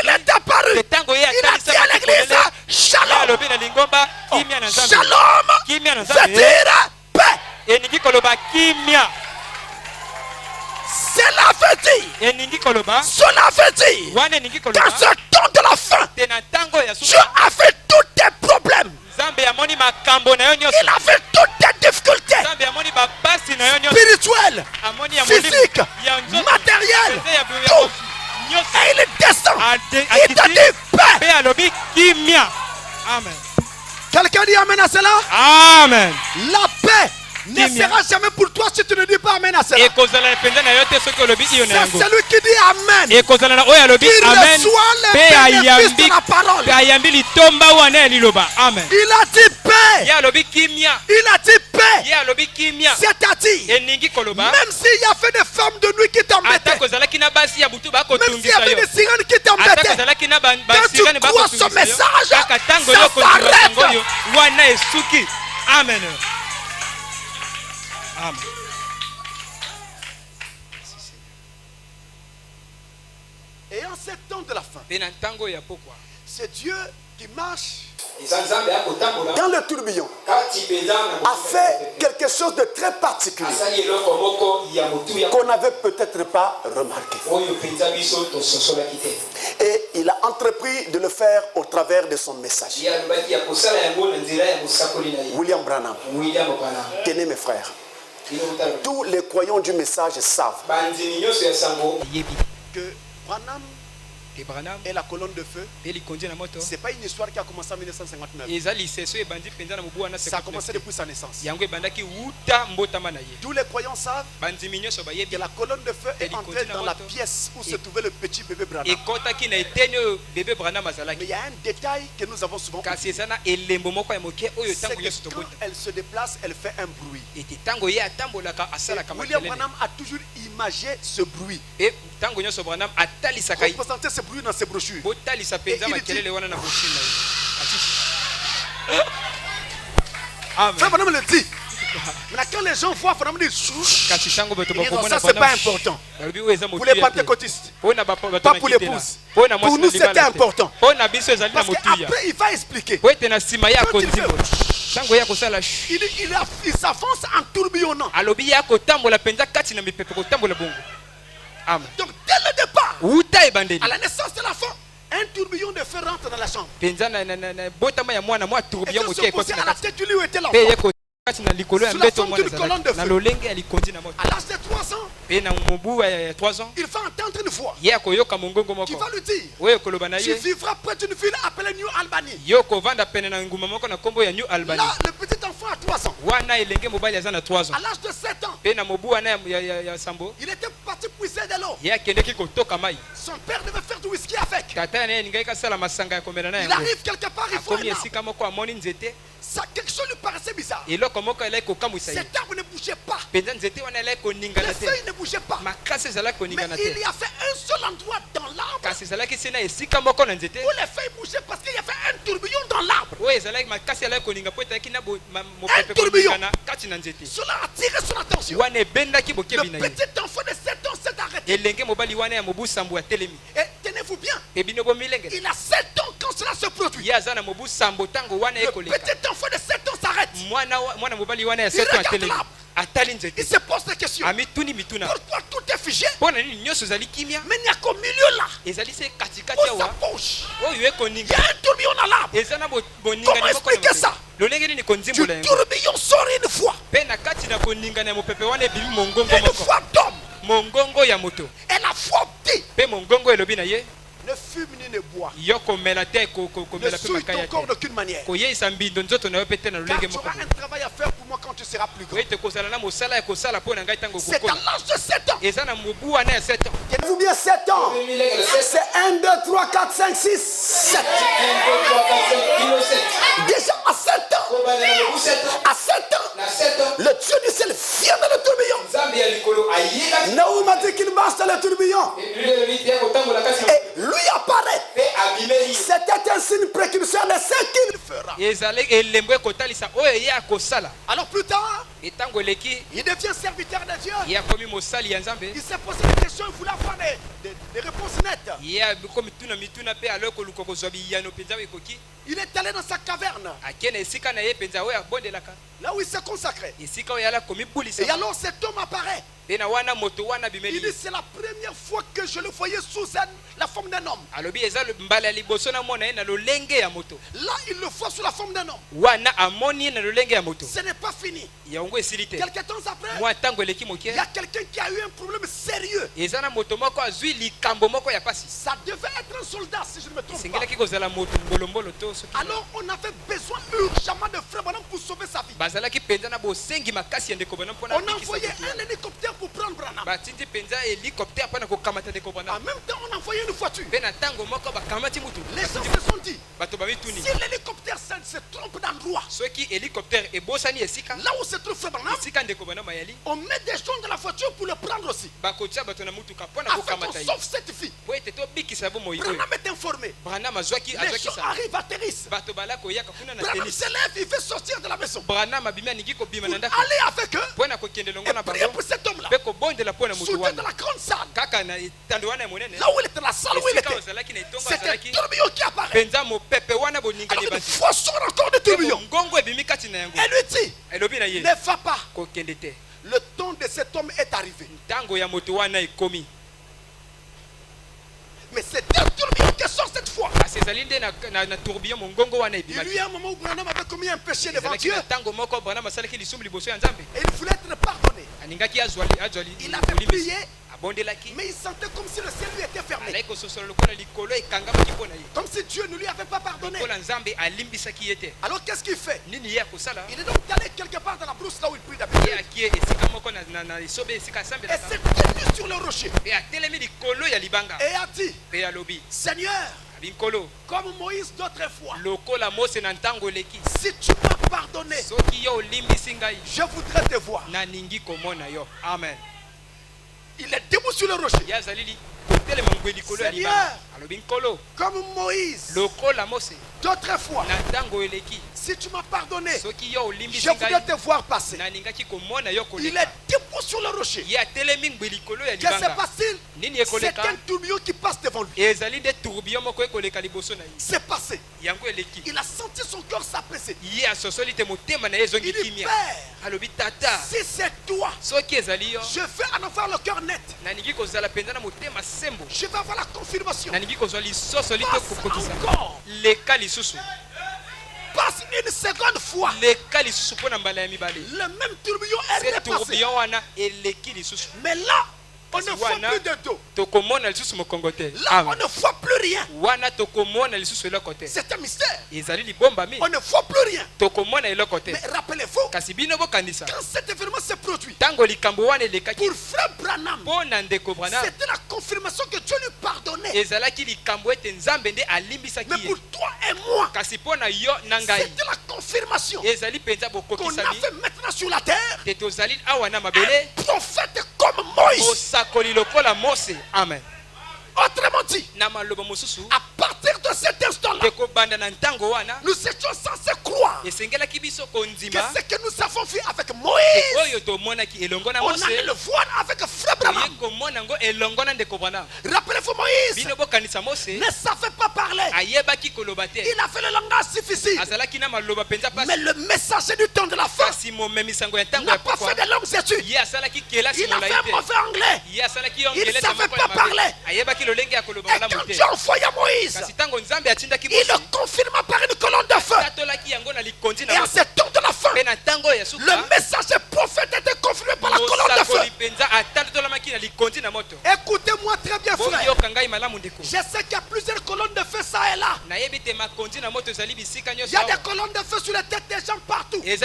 il est apparu, il a dit à l'église, Shalom. Shalom veut dire paix. Cela veut dire Cela veut dire qu'à ce temps de la fin, Dieu a fait tous tes problèmes. Il a fait toutes tes difficultés spirituelles, physiques, matérielles, tout. Et il descend. Il te dit paix. Amen. Quelqu'un dit amen à cela? Amen. La paix ne sera jamais pour toi si tu ne dis pas amen à cela. C'est celui qui dit amen qui reçoit le bénéfice de la parole. Il a dit paix. Il a dit paix. C'est-à-dire, même s'il y a fait des femmes de nuit qui t'embêtaient, même s'il y avait des sirènes qui t'embêtaient, quand tu crois ce message, ça s'arrête. Amen. Amen. Et en ces temps de la fin, c'est Dieu qui marche dans le tourbillon a fait quelque chose de très particulier qu'on n'avait peut-être pas remarqué. Et il a entrepris de le faire au travers de son message. William Branham. Tenez mes frères. Tous les croyants du message savent que Branham et la colonne de feu, c'est pas une histoire qui a commencé en 1959. Ça a commencé depuis sa naissance. Tous les croyants savent que la colonne de feu est entrée dans la pièce où se trouvait le petit bébé Branham. Mais il y a un détail que nous avons souvent oublié. C'est que quand elle se déplace, elle fait un bruit. William Branham a toujours imagé ce bruit. Représenté ce bruit dans ses brochures. Et il dit, Frère Branham le dit. Maintenant, quand les gens voient Branham dire chouch, ils disent ça c'est pas important. Pour les pentecôtistes, pas pour l'épouse. Pour nous c'était important. Parce qu'après il va expliquer. Quand il fait, il s'avance en tourbillonnant. Donc dès le départ, à la naissance de l'enfant, un tourbillon de feu rentre dans la chambre. Et se posait à la tête du lit où était l'enfant. Sous la forme d'une colonne de feu. À l'âge de 3 ans, il va entendre une voix qui va lui dire, tu vivras près d'une ville appelée New Albany. Là, le petit enfant a 3 ans. À l'âge de 7 ans, il était parti puiser de l'eau. Son père devait faire du whisky avec. Il arrive quelque part, il faut ça, quelque chose lui paraissait bizarre. Cet arbre ne bougeait pas. Les feuilles ne bougeaient pas. Mais il y a fait un seul endroit dans l'arbre où les feuilles bougeaient parce qu'il y avait un tourbillon dans l'arbre. Un tourbillon. Cela a attiré son attention. Le petit enfant de 7 ans s'est arrêté. Et tenez-vous bien, il a 7 ans quand cela se produit. Le petit enfant de 7 ans s'arrête. Il regarde l'arbre. Il se pose des questions. Pourquoi tout est figé? Mais il n'y a qu'au milieu là, où ça bouge, il y a un tourbillon dans l'arbre. Comment expliquer ça? Du tourbillon sort une voix. Une voix d'homme. Et la voix dit, ne fume ni ne bois. Ne souille ton corps d'aucune manière. Car tu auras un travail à faire pour moi quand tu seras plus grand. C'est à l'âge de 7 ans. Tenez-vous bien 7 ans. C'est 1, 2, 3, 4, 5, 6, 7. Déjà à 7 ans. À 7 ans. Le Dieu du ciel vient dans le tourbillon. Naoum a dit qu'il marche dans le tourbillon. Et lui apparaît. C'était un signe précurseur de ce qu'il fera. Alors plus tard, il devient serviteur de Dieu. Il s'est posé des questions, il voulait avoir des réponses nettes. Il est allé dans sa caverne. Là où il s'est consacré. Et alors cet homme apparaît. Il dit c'est la première fois que je le voyais sous la forme d'un homme. Là il le voit sous la forme d'un homme. Ce n'est pas fini. Quelques temps après, il y a quelqu'un qui a eu un problème sérieux. Ça devait être un soldat si je ne me trompe pas. Alors on avait besoin urgemment de frère Branham pour sauver sa vie. On a envoyé un hélicoptère pour prendre Branham. En même temps on a envoyé une voiture. Les gens se sont dit, si l'hélicoptère se trompe d'endroit, là où se trouve frère Branham, on met des gens dans la voiture pour le prendre aussi. Afin qu'on sauve cette vie. Branham est informé. Les gens arrivent, atterrissent. Branham se lève, il fait sortir de la maison. Pour aller avec eux et prier pour cet homme-là. Soudain dans la grande salle. Là où il était, la salle où il était, c'était un tourbillon qui apparaît. Alors il faut sortir encore de tourbillon. Et lui dit, ne va pas. Le temps de cet homme est arrivé. Mais c'est un tourbillon qui sort cette fois. Il y a un moment où Branham avait commis un péché devant Dieu. Et il voulait être pardonné. Il avait prié. Mais il sentait comme si le ciel lui était fermé. Comme si Dieu ne lui avait pas pardonné. Alors qu'est-ce qu'il fait? Il est donc allé quelque part dans la brousse là où il prie d'habitude. Et s'est tenu sur le rocher. Et a dit, Seigneur, comme Moïse d'autrefois, si tu m'as pardonné, je voudrais te voir. Amen. Il est debout sur le rocher. Seigneur, comme Moïse d'autrefois, si tu m'as pardonné, je voudrais te voir passer. Il est debout sur le rocher. Qu'est-ce qui se passe-t-il? C'est un tourbillon qui passe devant lui. C'est passé. Il a senti son cœur s'apaiser. Il dit, Père, si c'est toi, je vais en avoir le cœur net. Je vais avoir la confirmation. Passe une seconde fois. Le même tourbillon est repassé. Mais là, on ne voit plus de dos. Là, on ne voit plus rien. C'est un mystère. On ne voit plus rien. Mais rappelez-vous, quand cet événement s'est produit, pour frère Branham, c'était la confirmation que Dieu lui pardonnait. Mais pour toi et moi, c'était la confirmation qu'on a fait maintenant sur la terre un prophète comme Moïse. Amen. Autrement dit, à partir de cet instant-là, nous étions censés croire que ce que nous avons vu avec Moïse, on allait le voir avec frère Branham. Rappelez-vous, Moïse ne savait pas parler. Il avait le langage difficile. Mais le messager du temps de la fin n'a pas fait de longues études. Il a fait un mauvais anglais. Il ne savait pas parler. Et quand Dieu envoya Moïse, il le confirma par une colonne de feu. Et à ce temps de la fin, le message prophète était confirmé par la colonne de feu. Écoutez-moi très bien, frère. Je sais qu'il y a plusieurs colonnes de feu ça et là. Il y a des colonnes de feu sur les têtes des gens partout. Mais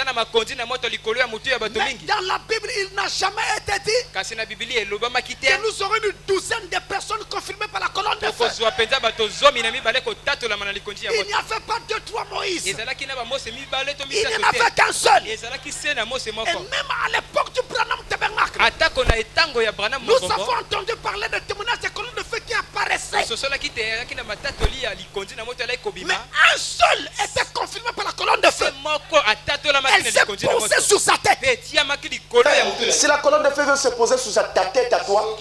dans la Bible, il n'a jamais été dit que nous aurons une douzaine de personnes confirmées par la colonne de feu. Il n'y avait pas 2-3 Moïse. Il n'y en avait qu'un seul. Et même à l'époque du Branham Tabernacle, nous avons entendu parler de témoignages de colonnes de feu qui apparaissaient. Mais un seul était confirmé par la colonne de feu. Elle s'est posée sur sa tête. Si la colonne de feu veut se poser sur ta tête à toi,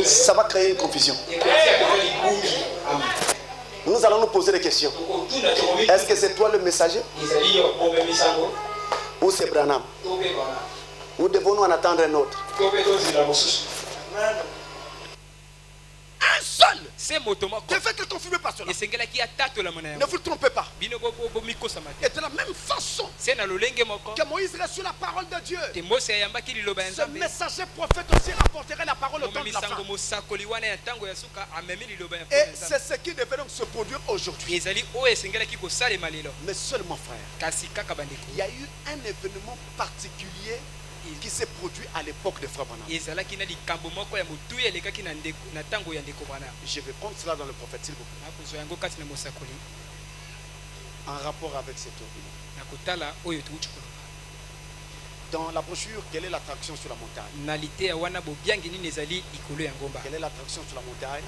ça va créer une confusion. Nous allons nous poser des questions. Est-ce que c'est toi le messager? Ou c'est Branham? Ou devons-nous en attendre un autre? Un seul devait être confirmé par cela. Ne vous trompez pas. Et de la même façon que Moïse reçut la parole de Dieu, ce messager prophète aussi rapporterait la parole au temps de la fin. Et c'est ce qui devait donc se produire aujourd'hui. Mais seulement, frère, il y a eu un événement particulier qui s'est produit à l'époque de Frère Branham. Je vais prendre cela dans le prophète, s'il vous plaît. En rapport avec cette opinion. Dans la brochure, quelle est l'attraction sur la montagne? Quelle est l'attraction sur la montagne?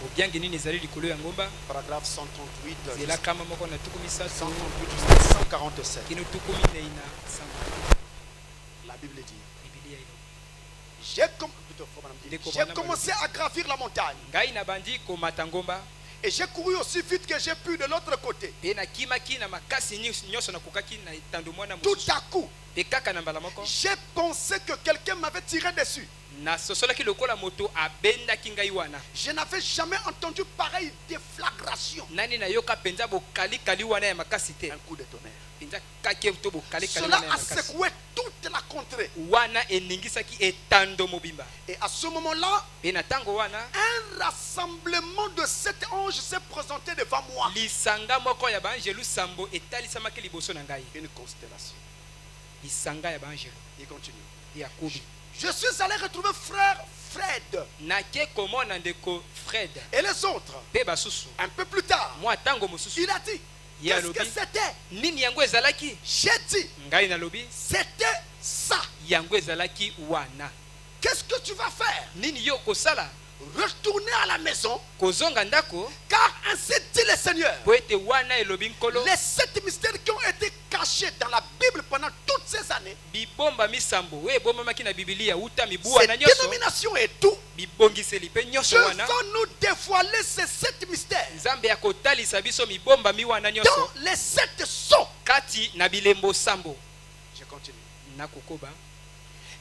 Paragraphe 138, 147. La Bible dit: j'ai commencé à gravir la montagne. Et j'ai couru aussi vite que j'ai pu de l'autre côté. Tout à coup, j'ai pensé que quelqu'un m'avait tiré dessus. Je n'avais jamais entendu pareille déflagration. Un coup de tonnerre. Cela a secoué toute la contrée. Et à ce moment-là, un rassemblement de 7 anges s'est présenté devant moi. Une constellation. Il continue. Je suis allé retrouver frère Fred et les autres. Un peu plus tard, il a dit: qu'est-ce que c'était? J'ai dit: c'était ça. Qu'est-ce que tu vas faire? Retourner à la maison, car ainsi dit le Seigneur, les 7 mystères qui ont été cachés dans la Bible pendant toutes ces années, ces dénominations et tout, Dieu va nous dévoiler ces 7 mystères dans les 7 sceaux. Je continue.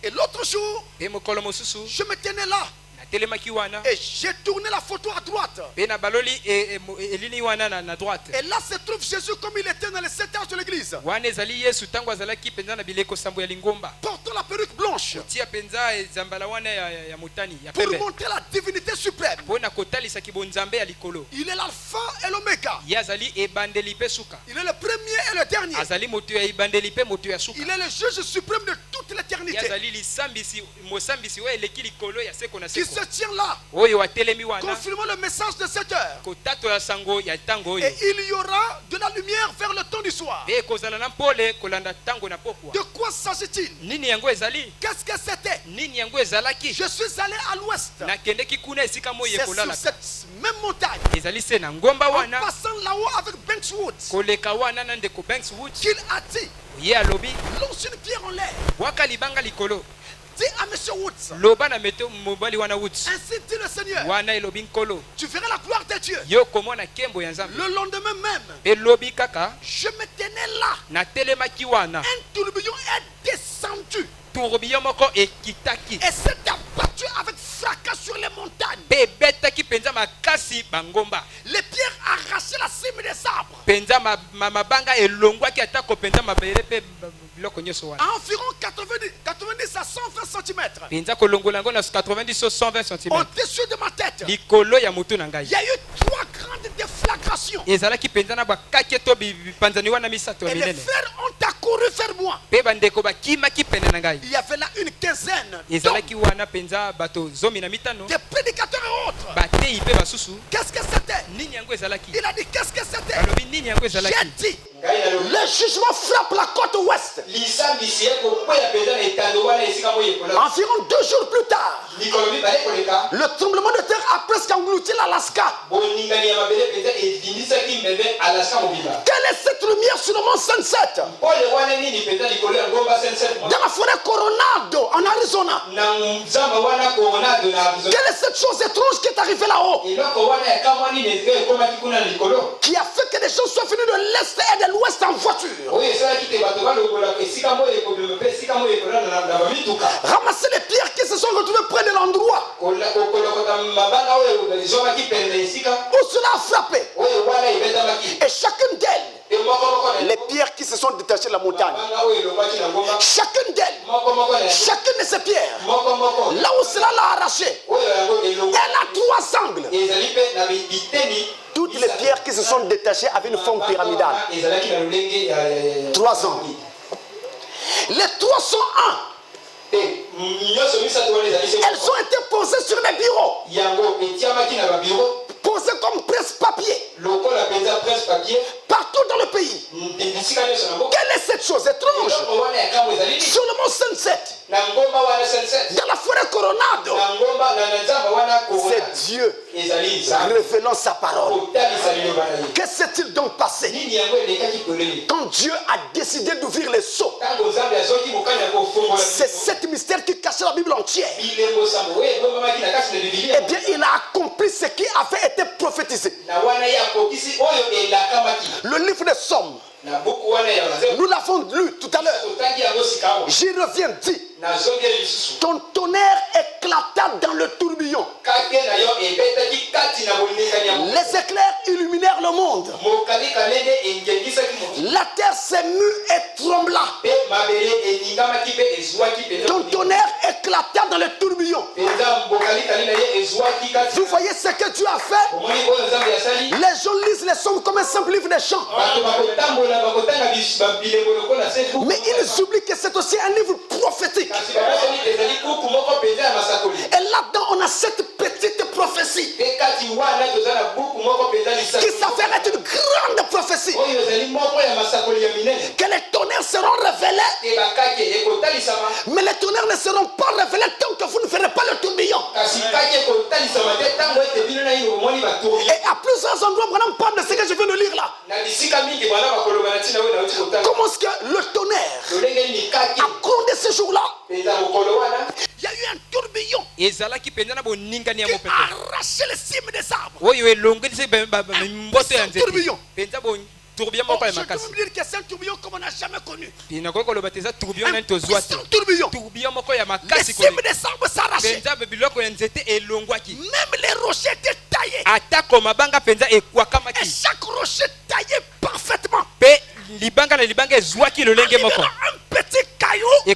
Et l'autre jour, je me tenais là. Et j'ai tourné la photo à droite. Et là se trouve Jésus comme il était dans les 7 âges de l'église, portant la perruque blanche pour montrer la divinité suprême. Il est l'alpha et l'oméga. Il est le premier et le dernier. Il est le juge suprême de toute l'éternité, qui se tient là, confirmant le message de cette heure. Et il y aura de la lumière vers le temps du soir. De quoi s'agit-il? Qu'est-ce que c'était? Je suis allé à l'ouest. C'est sur cette même montagne, en passant là-haut avec Bankswood, qu'il a dit: lance une pierre en l'air. Dis à M. Woods, ainsi dit le Seigneur, tu verras la gloire de Dieu. Le lendemain même, je me tenais là. Un tourbillon est descendu et s'est abattu avec fracas sur les montagnes. Les pierres arrachaient la cime des arbres. À environ 90 à 120 cm. Au-dessus de ma tête, il y a eu 3 grandes déflagrations. Et les frères ont accouru vers moi. Il y avait là une quinzaine de prédicateurs et autres. Qu'est-ce que c'était? Il a dit: qu'est-ce que c'était? J'ai dit: le jugement frappe la côte ouest. Environ 2 jours plus tard, le tremblement de terre a presque englouti l'Alaska. Quelle est cette lumière sur le mont Sunset? Dans la forêt Coronado en Arizona. Quelle est cette chose étrange qui est arrivée là-haut, qui a fait que les gens soient venus de l'est et de l'ouest en voiture? Ramasser les pierres qui se sont retrouvées près de l'endroit où cela a frappé. Et chacune d'elles, les pierres qui se sont détachées de la montagne, chacune d'elles, chacune de ces pierres, là où cela l'a arraché, elle a 3 angles. Toutes les pierres qui se sont détachées avaient une forme pyramidale. 3 angles. Les 301, elles ont été posées sur les bureaux, posées comme presse-papier, partout dans le pays. Quelle est cette chose étrange? Sur le mont Sunset, dans la forêt Coronado, c'est Dieu révélant sa parole. Que s'est-il donc passé quand Dieu a décidé d'ouvrir les sceaux? C'est cet mystère qui cachait la Bible entière. Eh bien, il a accompli ce qui avait été prophétisé. Le livre des Psaumes, nous l'avons lu tout à l'heure. J'y reviens, dit: ton tonnerre éclata dans le tourbillon. Les éclairs illuminèrent le monde. La terre s'émut et trembla. Ton tonnerre éclata dans le tourbillon. Vous voyez ce que Dieu a fait? Les gens lisent les psaumes comme un simple livre de chants. Mais ils oublient que c'est aussi un livre prophétique. Et là-dedans, on a cette petite prophétie qui s'avère être une grande prophétie. Que les tonnerres seront révélés, mais les tonnerres ne seront pas révélés tant que vous ne ferez pas le tourbillon. Et à plusieurs endroits, on parle de ce que je viens de lire là. Comment est-ce que le tonnerre a grondé ce jour-là? Il y a eu un tourbillon qui a arraché les cimes des arbres. C'est un tourbillon. Je peux même dire que c'est un tourbillon comme on n'a jamais connu. C'est un tourbillon. Les cimes des arbres s'arrachaient. Même les rochers étaient taillés. Et chaque rocher taillé parfaitement. Un petit caillou qui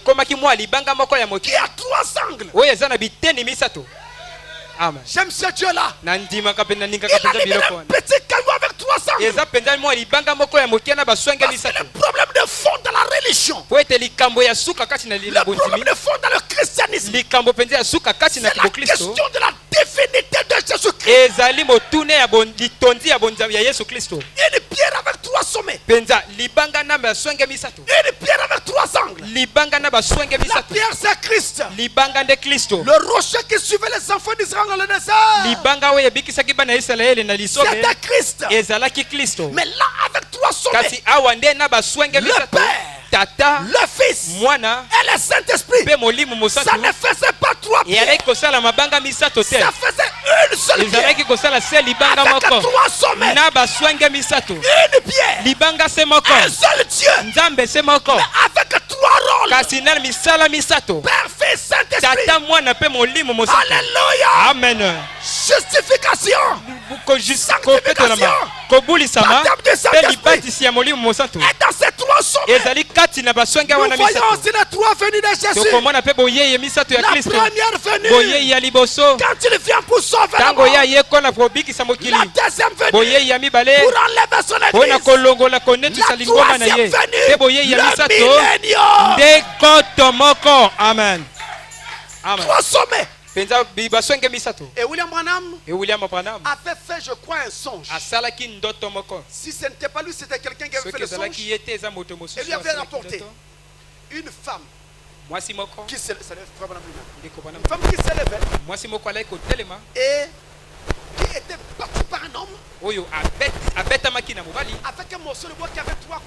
a 3 angles. J'aime ce Dieu-là. Il a libéré un petit caillou avec 3 angles. C'est le problème de fond dans la religion. Le problème de fond dans le christianisme. C'est la question de la divinité de Jésus-Christ. Une pierre avec 3 sommets. Une pierre avec 3 angles. La pierre c'est Christ. Le rocher qui suivait les enfants d'Israël dans le désert, c'était Christ. Mais là avec 3 sommets, le Père, le Fils et le Saint-Esprit, ça ne faisait pas 3 pierres, ça faisait une seule pierre avec 3 sommets, une pierre, un seul Dieu, mais avec 3 rôles, Père, Fils, Saint-Esprit. Alléluia. Amen. Justification, sanctification, baptême de Saint-Esprit. Et dans ces 3 sommets, nous voyons aussi les 3 venues de Jésus. La première venue, quand il vient pour sauver le monde. La deuxième venue, pour enlever son église. La troisième venue, le millénium. Amen. 3 sommets. Et William Branham avait fait, je crois, un songe. Si ce n'était pas lui, c'était quelqu'un qui avait fait le songe. Et lui avait rapporté une femme qui s'élevait et qui était battue par un homme avec un morceau de bois qui avait 3 ans.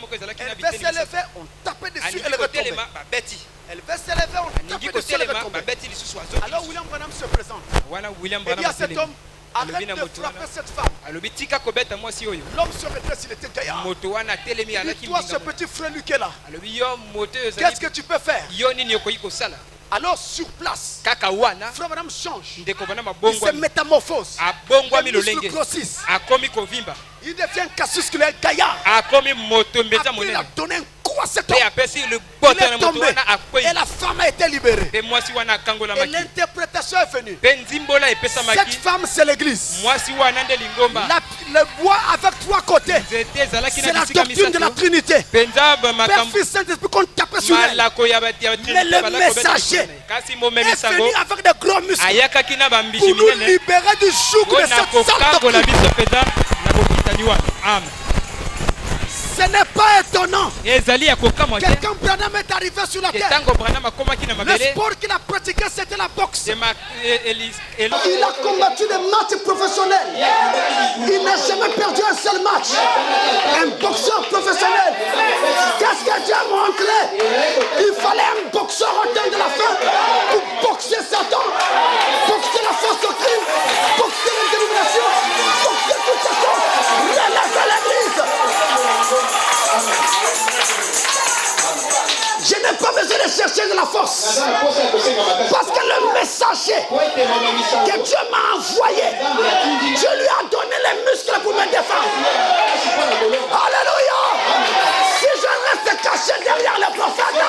Elle va s'élever, on tapait dessus, elle retombait. Elle va s'élever, on tapait dessus, elle retombait. Alors William Branham se présente. Et dit à cet homme: Arrête de frapper cette femme. L'homme se redresse, il était gaillard. Et toi, ce petit frère Luc est là. Qu'est-ce que tu peux faire? Alors sur place, Frère Branham change. Il se métamorphose. Les muscles grossissent. Il devient cassusculaire gaillard. Après, il a donné un coup à cet homme. Il est tombé. Et la femme a été libérée. Et l'interprétation est venue. Cette femme, c'est l'église. Le bois avec 3 côtés. C'est la doctrine de la Trinité. Père, Fils, Saint-Esprit, qu'on tape sur elle. Mais le messager est venu avec de gros muscles pour nous libérer du joug de cette sale doctrine. Ce n'est pas étonnant. Quelqu'un Branham est arrivé sur la terre. Le sport qu'il a pratiqué, c'était la boxe. Il a combattu des matchs professionnels. Il n'a jamais perdu un seul match. Un boxeur professionnel. Qu'est-ce que Dieu a montré? Il fallait un boxeur au temps de la fin pour boxer Satan, boxer la force doctrine, boxer l'indétermination, boxer toutes ces choses. Relève l'église. Je n'ai pas besoin de chercher de la force. Parce que le messager que Dieu m'a envoyé, Dieu lui a donné les muscles pour me défendre. Alléluia. Si je reste caché derrière le prophète,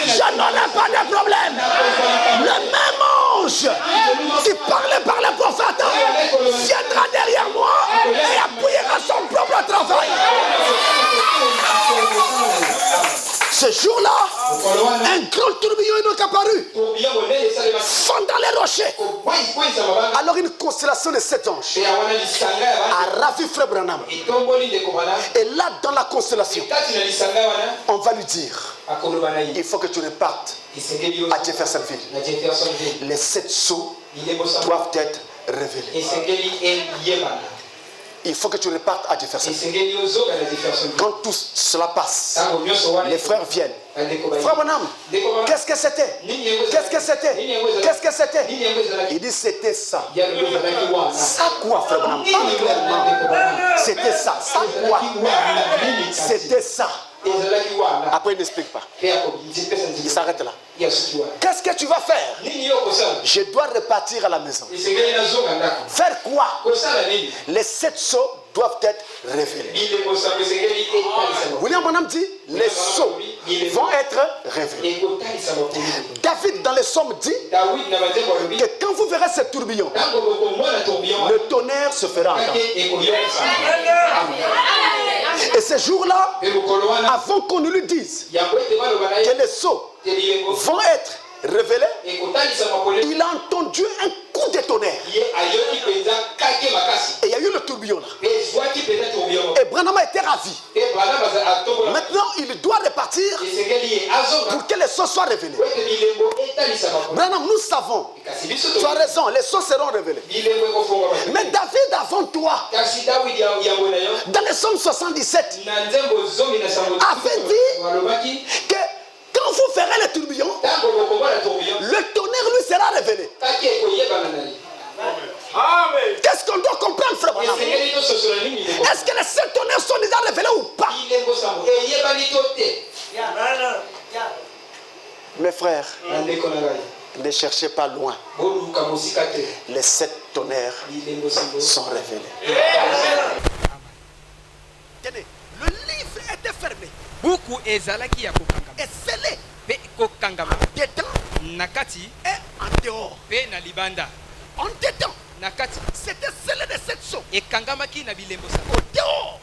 je n'en ai pas de problème. Le même ange qui parlait par le prophète viendra derrière moi et appuiera son propre travail. Ce jour-là, un grand tourbillon est apparu, fondant les rochers. Alors une constellation de 7 anges a ravi Frère Branham. Et là, dans la constellation, on va lui dire, il faut que tu repartes à Jeffersonville. Les 7 sceaux doivent être révélés. Il faut que tu repartes à Jefferson. Quand tout cela passe, les frères viennent. Frère Branham, qu'est-ce que c'était? Qu'est-ce que c'était? Qu'est-ce que c'était? Il dit c'était ça. Ça quoi, Frère Branham? Clairement. C'était ça. Ça quoi? C'était ça. Après, il n'explique pas. Il s'arrête là. Qu'est-ce que tu vas faire? Je dois repartir à la maison. Faire quoi? Les 7 sceaux doivent être révélés. William Branham dit, les sceaux vont être révélés. David dans les Psaumes dit que quand vous verrez ce tourbillon, le tonnerre se fera entendre. Et ces jours-là, avant qu'on nous le dise que les sceaux vont être révélés, il a entendu un coup de tonnerre. Et il y a eu le tourbillon là. Et Branham a été ravi. Maintenant, il doit repartir pour que les sceaux soient révélés. Branham, nous savons. Tu as raison, les sceaux seront révélés. Mais David avant toi, dans le Psaume 77, avait dit que quand vous ferez le tourbillon, le tonnerre lui sera révélé. Qu'est-ce qu'on doit comprendre, Frère Branham? Est-ce que les 7 tonnerres sont déjà révélés ou pas? Mes frères, ne cherchez pas loin. Les 7 tonnerres sont révélés. Tenez, le livre était fermé et scellé dedans et en dehors. En dedans, c'était scellé de 7 sceaux. Au dehors,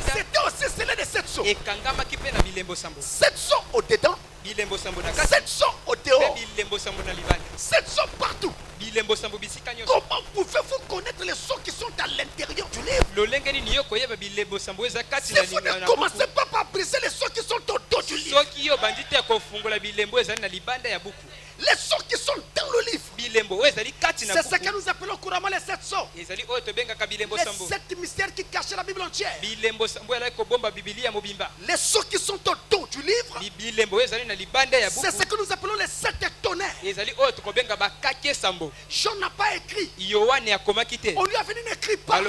c'était aussi scellé de 7 sceaux. 7 sceaux au dedans, 7 sceaux au dehors, 7 sceaux partout. Comment pouvez-vous connaître les sceaux qui sont à l'intérieur du livre? Si vous ne commencez pas par briser les sceaux qui sont au dos du livre, les sceaux qui sont dans le livre, c'est ce que nous appelons couramment les 7 sceaux. Les 7 mystères qui cachent la Bible entière. Les sceaux qui sont au dos du livre, c'est ce que nous appelons les 7 étoiles tonnerre. Jean n'a pas écrit. On lui a venu n'écrit pas.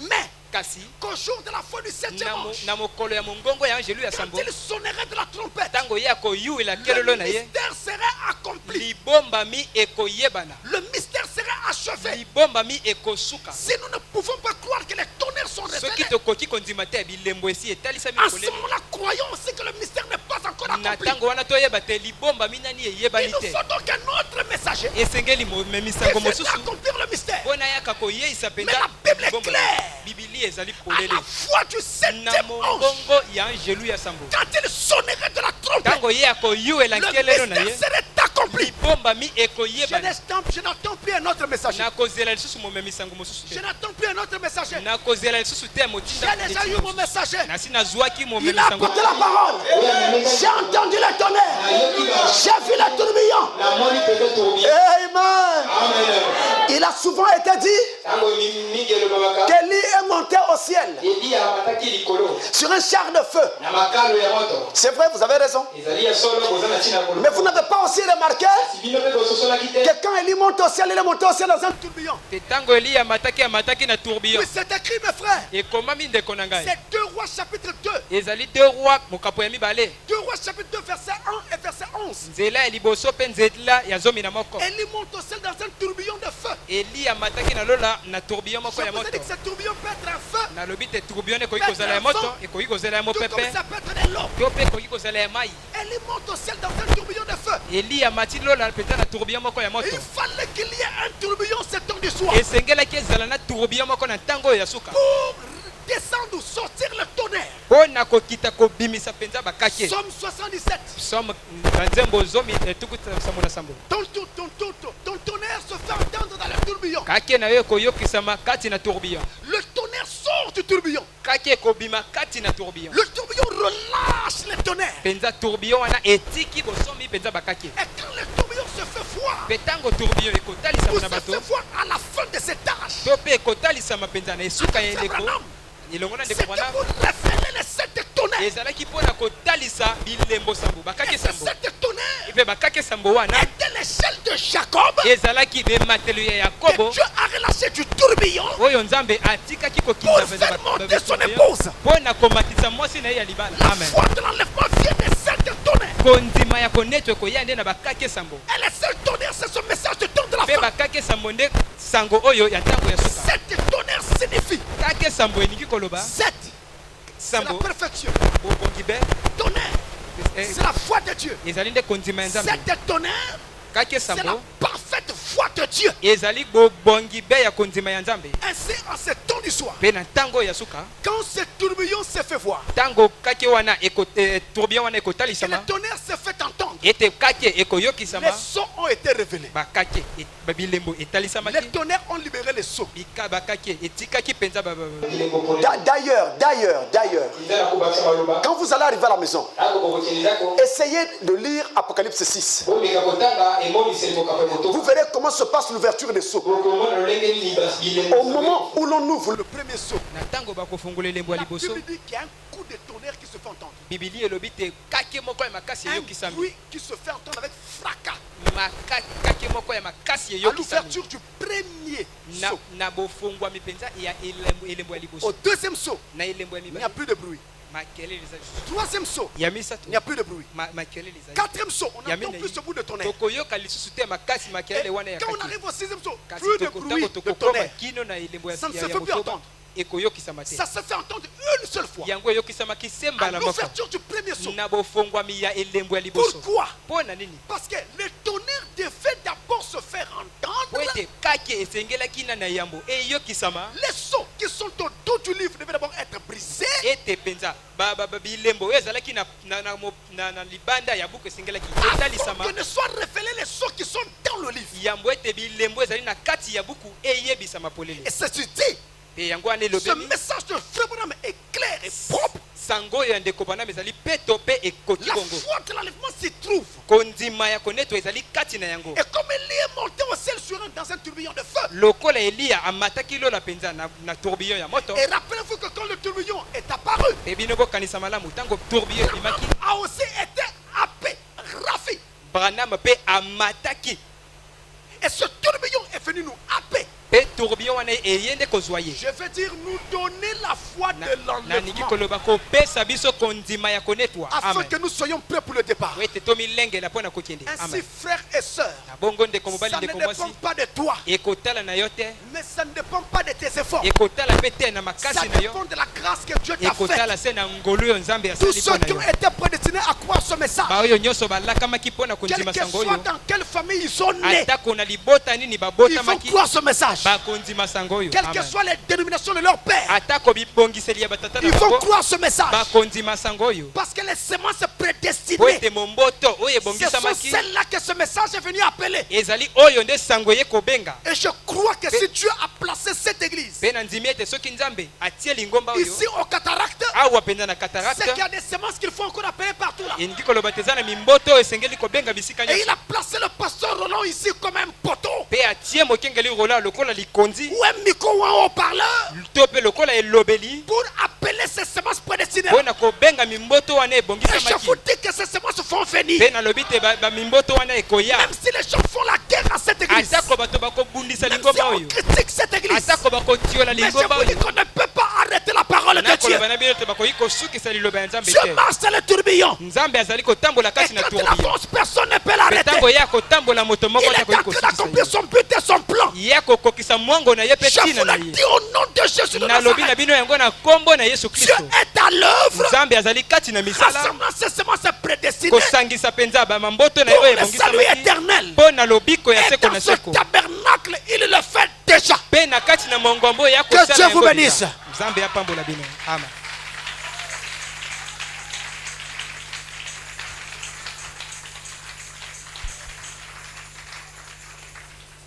Mais qu'au jour de la fin du 7e ange, quand il sonnerait de la trompette, le mystère serait accompli. Le mystère serait achevé. Si nous ne pouvons pas croire que les tonnerres sont révélés, à ce moment-là, croyons aussi que le mystère n'est pas encore accompli. Il nous faut donc un autre messager qui viendra accomplir le mystère. Mais la Bible est claire. À la fois du 7e ange, quand il sonnerait de la trompette, le mystère serait accompli. Je n'attends plus un autre messager. Je n'attends plus un autre messager. J'ai déjà eu mon messager. Il a écouté la parole. J'ai entendu le tonnerre. J'ai vu le tourbillon. Amen. Il a souvent été dit qu'Élie est monté au ciel sur un char de feu. C'est vrai, vous avez raison. Mais vous n'avez pas aussi remarqué que quand Élie monte au ciel, il est monté au ciel dans un tourbillon. Oui, c'est écrit, mes frères. C'est 2 Rois chapitre 2. 2 Rois chapitre 2 verset 1 et verset 11. Élie monte au ciel dans un tourbillon de feu. Je vous ai dit que ce tourbillon peut être un feu, peut être un feu, tout comme ça peut être de l'eau. Élie monte au ciel dans un tourbillon de feu. Il fallait qu'il y ait un tourbillon cette heure du soir pour descendre ou sortir le tonnerre. Somme 77. Ton tonnerre se fait entendre dans le tourbillon. Le tonnerre sort du tourbillon. Le tourbillon relâche le tonnerre. Et quand le tourbillon se fait voir, vous se fait voir à la fin de cette tâche. C'était pour révéler les 7 tonnerres. Et ces 7 tonnerres étaient l'échelle de Jacob, que Dieu a relâché du tourbillon pour faire monter son épouse. La foi de l'enlèvement vient des 7 tonnerres. Et les 7 tonnerres, c'est ce message de temps de la fin. 7 tonnerres signifie 7, c'est la perfection. Tonnerre, c'est la foi de Dieu. 7 tonnerres, c'est la parfaite foi de Dieu. Ainsi, en ce temps du soir, quand ce tourbillon se fait voir, que le tonnerre se fait entendre, les sons ont été révélés. Les tonnerres ont libéré les sons. D'ailleurs, quand vous allez arriver à la maison, essayez de lire Apocalypse 6. Vous verrez comment se passe l'ouverture des sceaux. Au moment où l'on ouvre le premier sceau, la Bible dit qu'il y a un coup de tonnerre qui se fait entendre. Un bruit qui se fait entendre avec fracas. À l'ouverture du premier sceau. Au deuxième sceau, il n'y a plus de bruit. Troisième saut, il n'y a plus de bruit. Quatrième saut, on n'entend plus ce bout de tonnerre. Et quand on arrive au sixième saut, plus de bruit de tonnerre. Ça ne se fait plus entendre. Ça se fait entendre une seule fois. À l'ouverture du premier saut. Pourquoi? Parce que le tonnerre devait d'abord se faire entendre. Les sauts qui sont au dos du livre devaient d'abord être brisés. Afin que ne soient révélés les sauts qui sont dans le livre. Et c'est dit. Ce message de Frère Branham est clair et propre. La foi de l'enlèvement s'y trouve. Et comme il est monté au ciel dans un tourbillon de feu. Et rappelez-vous que quand le tourbillon est apparu, a aussi été happé, ravi. Branham pe amataki. Et ce tourbillon est venu nous happer. Je veux dire, nous donner la foi de l'enlèvement. Afin que nous soyons prêts pour le départ. Ainsi, frères et sœurs, ça ne dépend pas de toi. Mais ça ne dépend pas de tes efforts. Ça dépend de la grâce que Dieu t'a faite. Tous ceux qui ont été prédestinés à croire ce message, quel que soit dans quelle famille ils sont nés, ils vont croire ce message. Quelles que soient les dénominations de leur père, ils vont croire ce message. Parce que les semences prédestinées, ce sont celles-là que ce message est venu appeler. Et je crois que si Dieu a placé cette église ici au Cataracte, c'est qu'il y a des semences qu'il faut encore appeler partout là. Et il a placé le pasteur Roland ici comme un poteau ou un micro ou un haut-parleur pour appeler ces semences prédestinées. Et je vous dis que ces semences font venir. Même si les gens font la guerre à cette église, même si on critique cette église, mais je vous dis qu'on ne peut pas arrêter la parole de Dieu. Dieu marche dans le tourbillon. Et quand il avance, personne ne peut l'arrêter. Il est en train d'accomplir son but et son plan. Je vous le dis au nom de Jésus de Nazareth. Dieu est à l'œuvre, rassemblant ces semences prédestinées pour le salut éternel. Et dans ce tabernacle, il le fait déjà. Que Dieu vous bénisse. Amen.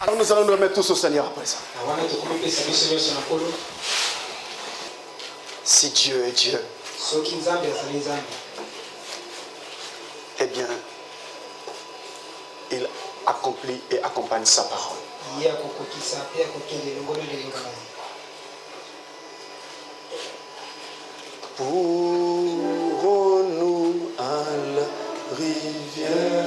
Alors nous allons nous remettre tous au Seigneur à présent. Si Dieu est Dieu, eh bien, il accomplit et accompagne sa parole. Pour-nous à la rivière.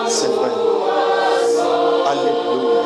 C'est vrai. Alléluia.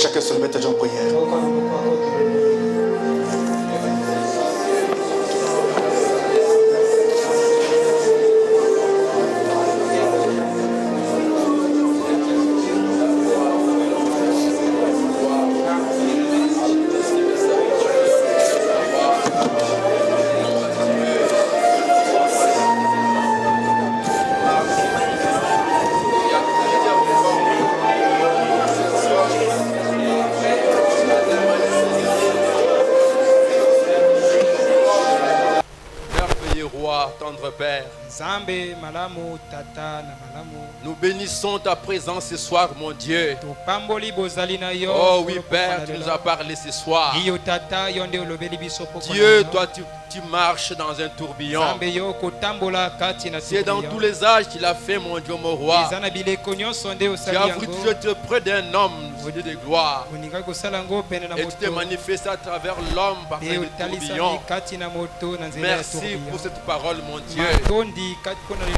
Chacun se mette en prière. Nous bénissons ta présence ce soir, mon Dieu. Oh oui, Père, tu nous as parlé ce soir. Dieu, toi, tu marches dans un tourbillon. C'est dans tous les âges qu'il a fait, mon Dieu, mon roi. Tu as voulu toujours être près d'un homme de gloire. Et tu t'es manifesté à travers l'homme par le tourbillon. Merci pour cette parole, mon Dieu.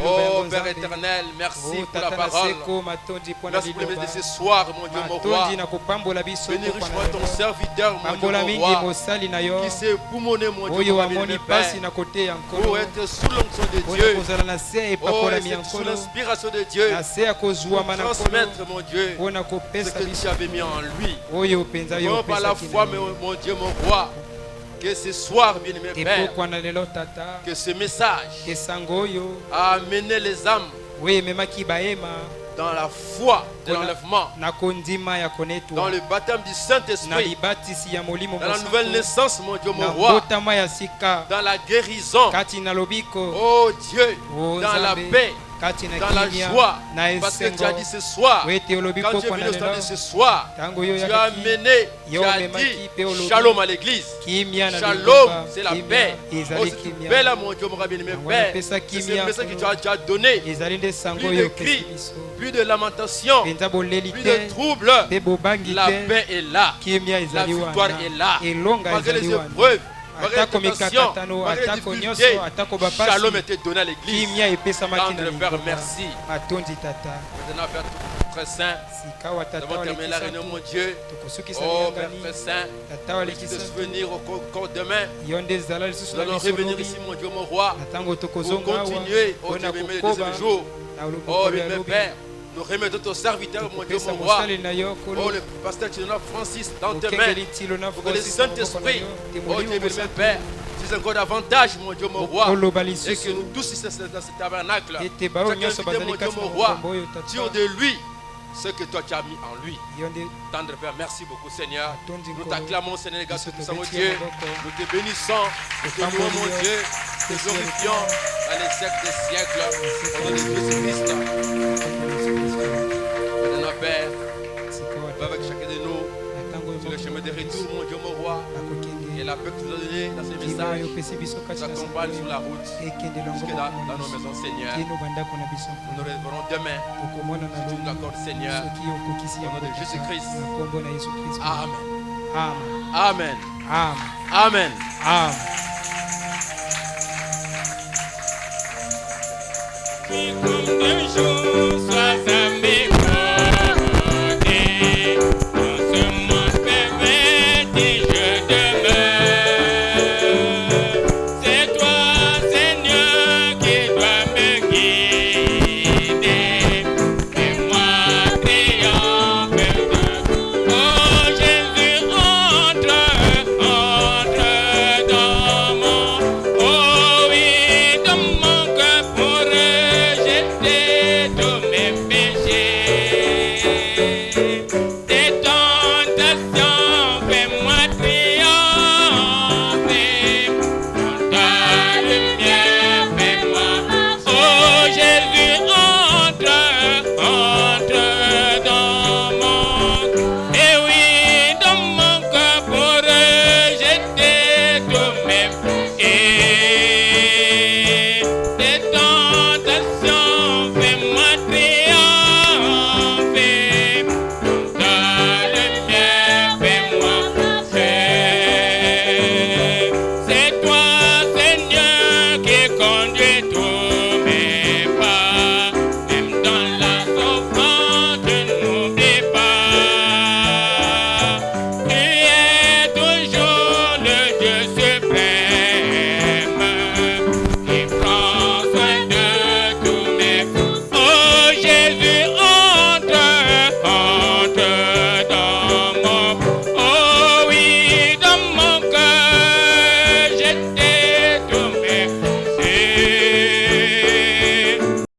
Oh Père éternel, merci pour la parole. Merci pour le message de ce soir, mon Dieu, mon roi. Bénis richement ton serviteur, mon Dieu, mon roi, qui s'est époumoné, mon Dieu, mon Père, pour être sous l'onction de Dieu. Oh, être sous l'inspiration de Dieu. Pour transmettre, mon Dieu, ce que tu avais mis en lui. Non par la foi, mais mon Dieu, mon roi. Que ce soir, bien-aimé Père, que ce message a amené les âmes dans la foi de l'enlèvement, dans le baptême du Saint-Esprit, dans la nouvelle naissance, mon Dieu, mon roi, dans la guérison, oh Dieu, dans la paix, dans la joie, parce que tu as dit ce soir, quand tu es venu au stade ce soir, tu as amené, tu as dit shalom à l'église. Shalom, c'est la paix. Oh, c'est paix là, mon Dieu, mon bien-aimé Père. C'est ce message que tu as donné. Plus de cris, plus de lamentations, plus de troubles. La paix est là. La victoire est là. Malgré les épreuves, shalom était donné à l'église. Tendre Père, merci. Maintenant, Père très saint, nous avons terminé la réunion, mon Dieu. Oh Père très saint, merci de souvenir encore demain. Nous allons revenir ici, mon Dieu, mon roi, pour continuer au deuxième jour. Oh bien Père, nous remettons ton serviteur, mon Dieu, mon roi. Oh, le pasteur Francis, dans tes mains. Pour que le Saint-Esprit, oh Dieu, mon Père, dis encore davantage, mon Dieu, mon roi. Et que nous tous ici dans ce tabernacle, chacun invité, mon Dieu, mon roi, tire de lui ce que toi tu as mis en lui. Tendre Père, merci beaucoup, Seigneur. Nous t'acclamons, Seigneur, grâce à tout ça, mon Dieu. Nous te bénissons, nous te louons, mon Dieu. Nous te glorifions dans les siècles des siècles. Au nom de Jésus-Christ. Maintenant, Père, va avec chacun de nous sur le chemin de retour, mon Dieu, mon roi. Et la paix que tu nous as donnée dans ces messages nous accompagne sur la route jusque dans nos maisons, Seigneur. Nous nous reverrons demain si tu nous l'accordes, Seigneur. Au nom de Jésus-Christ. Amen. Amen. Amen. Amen. Amen.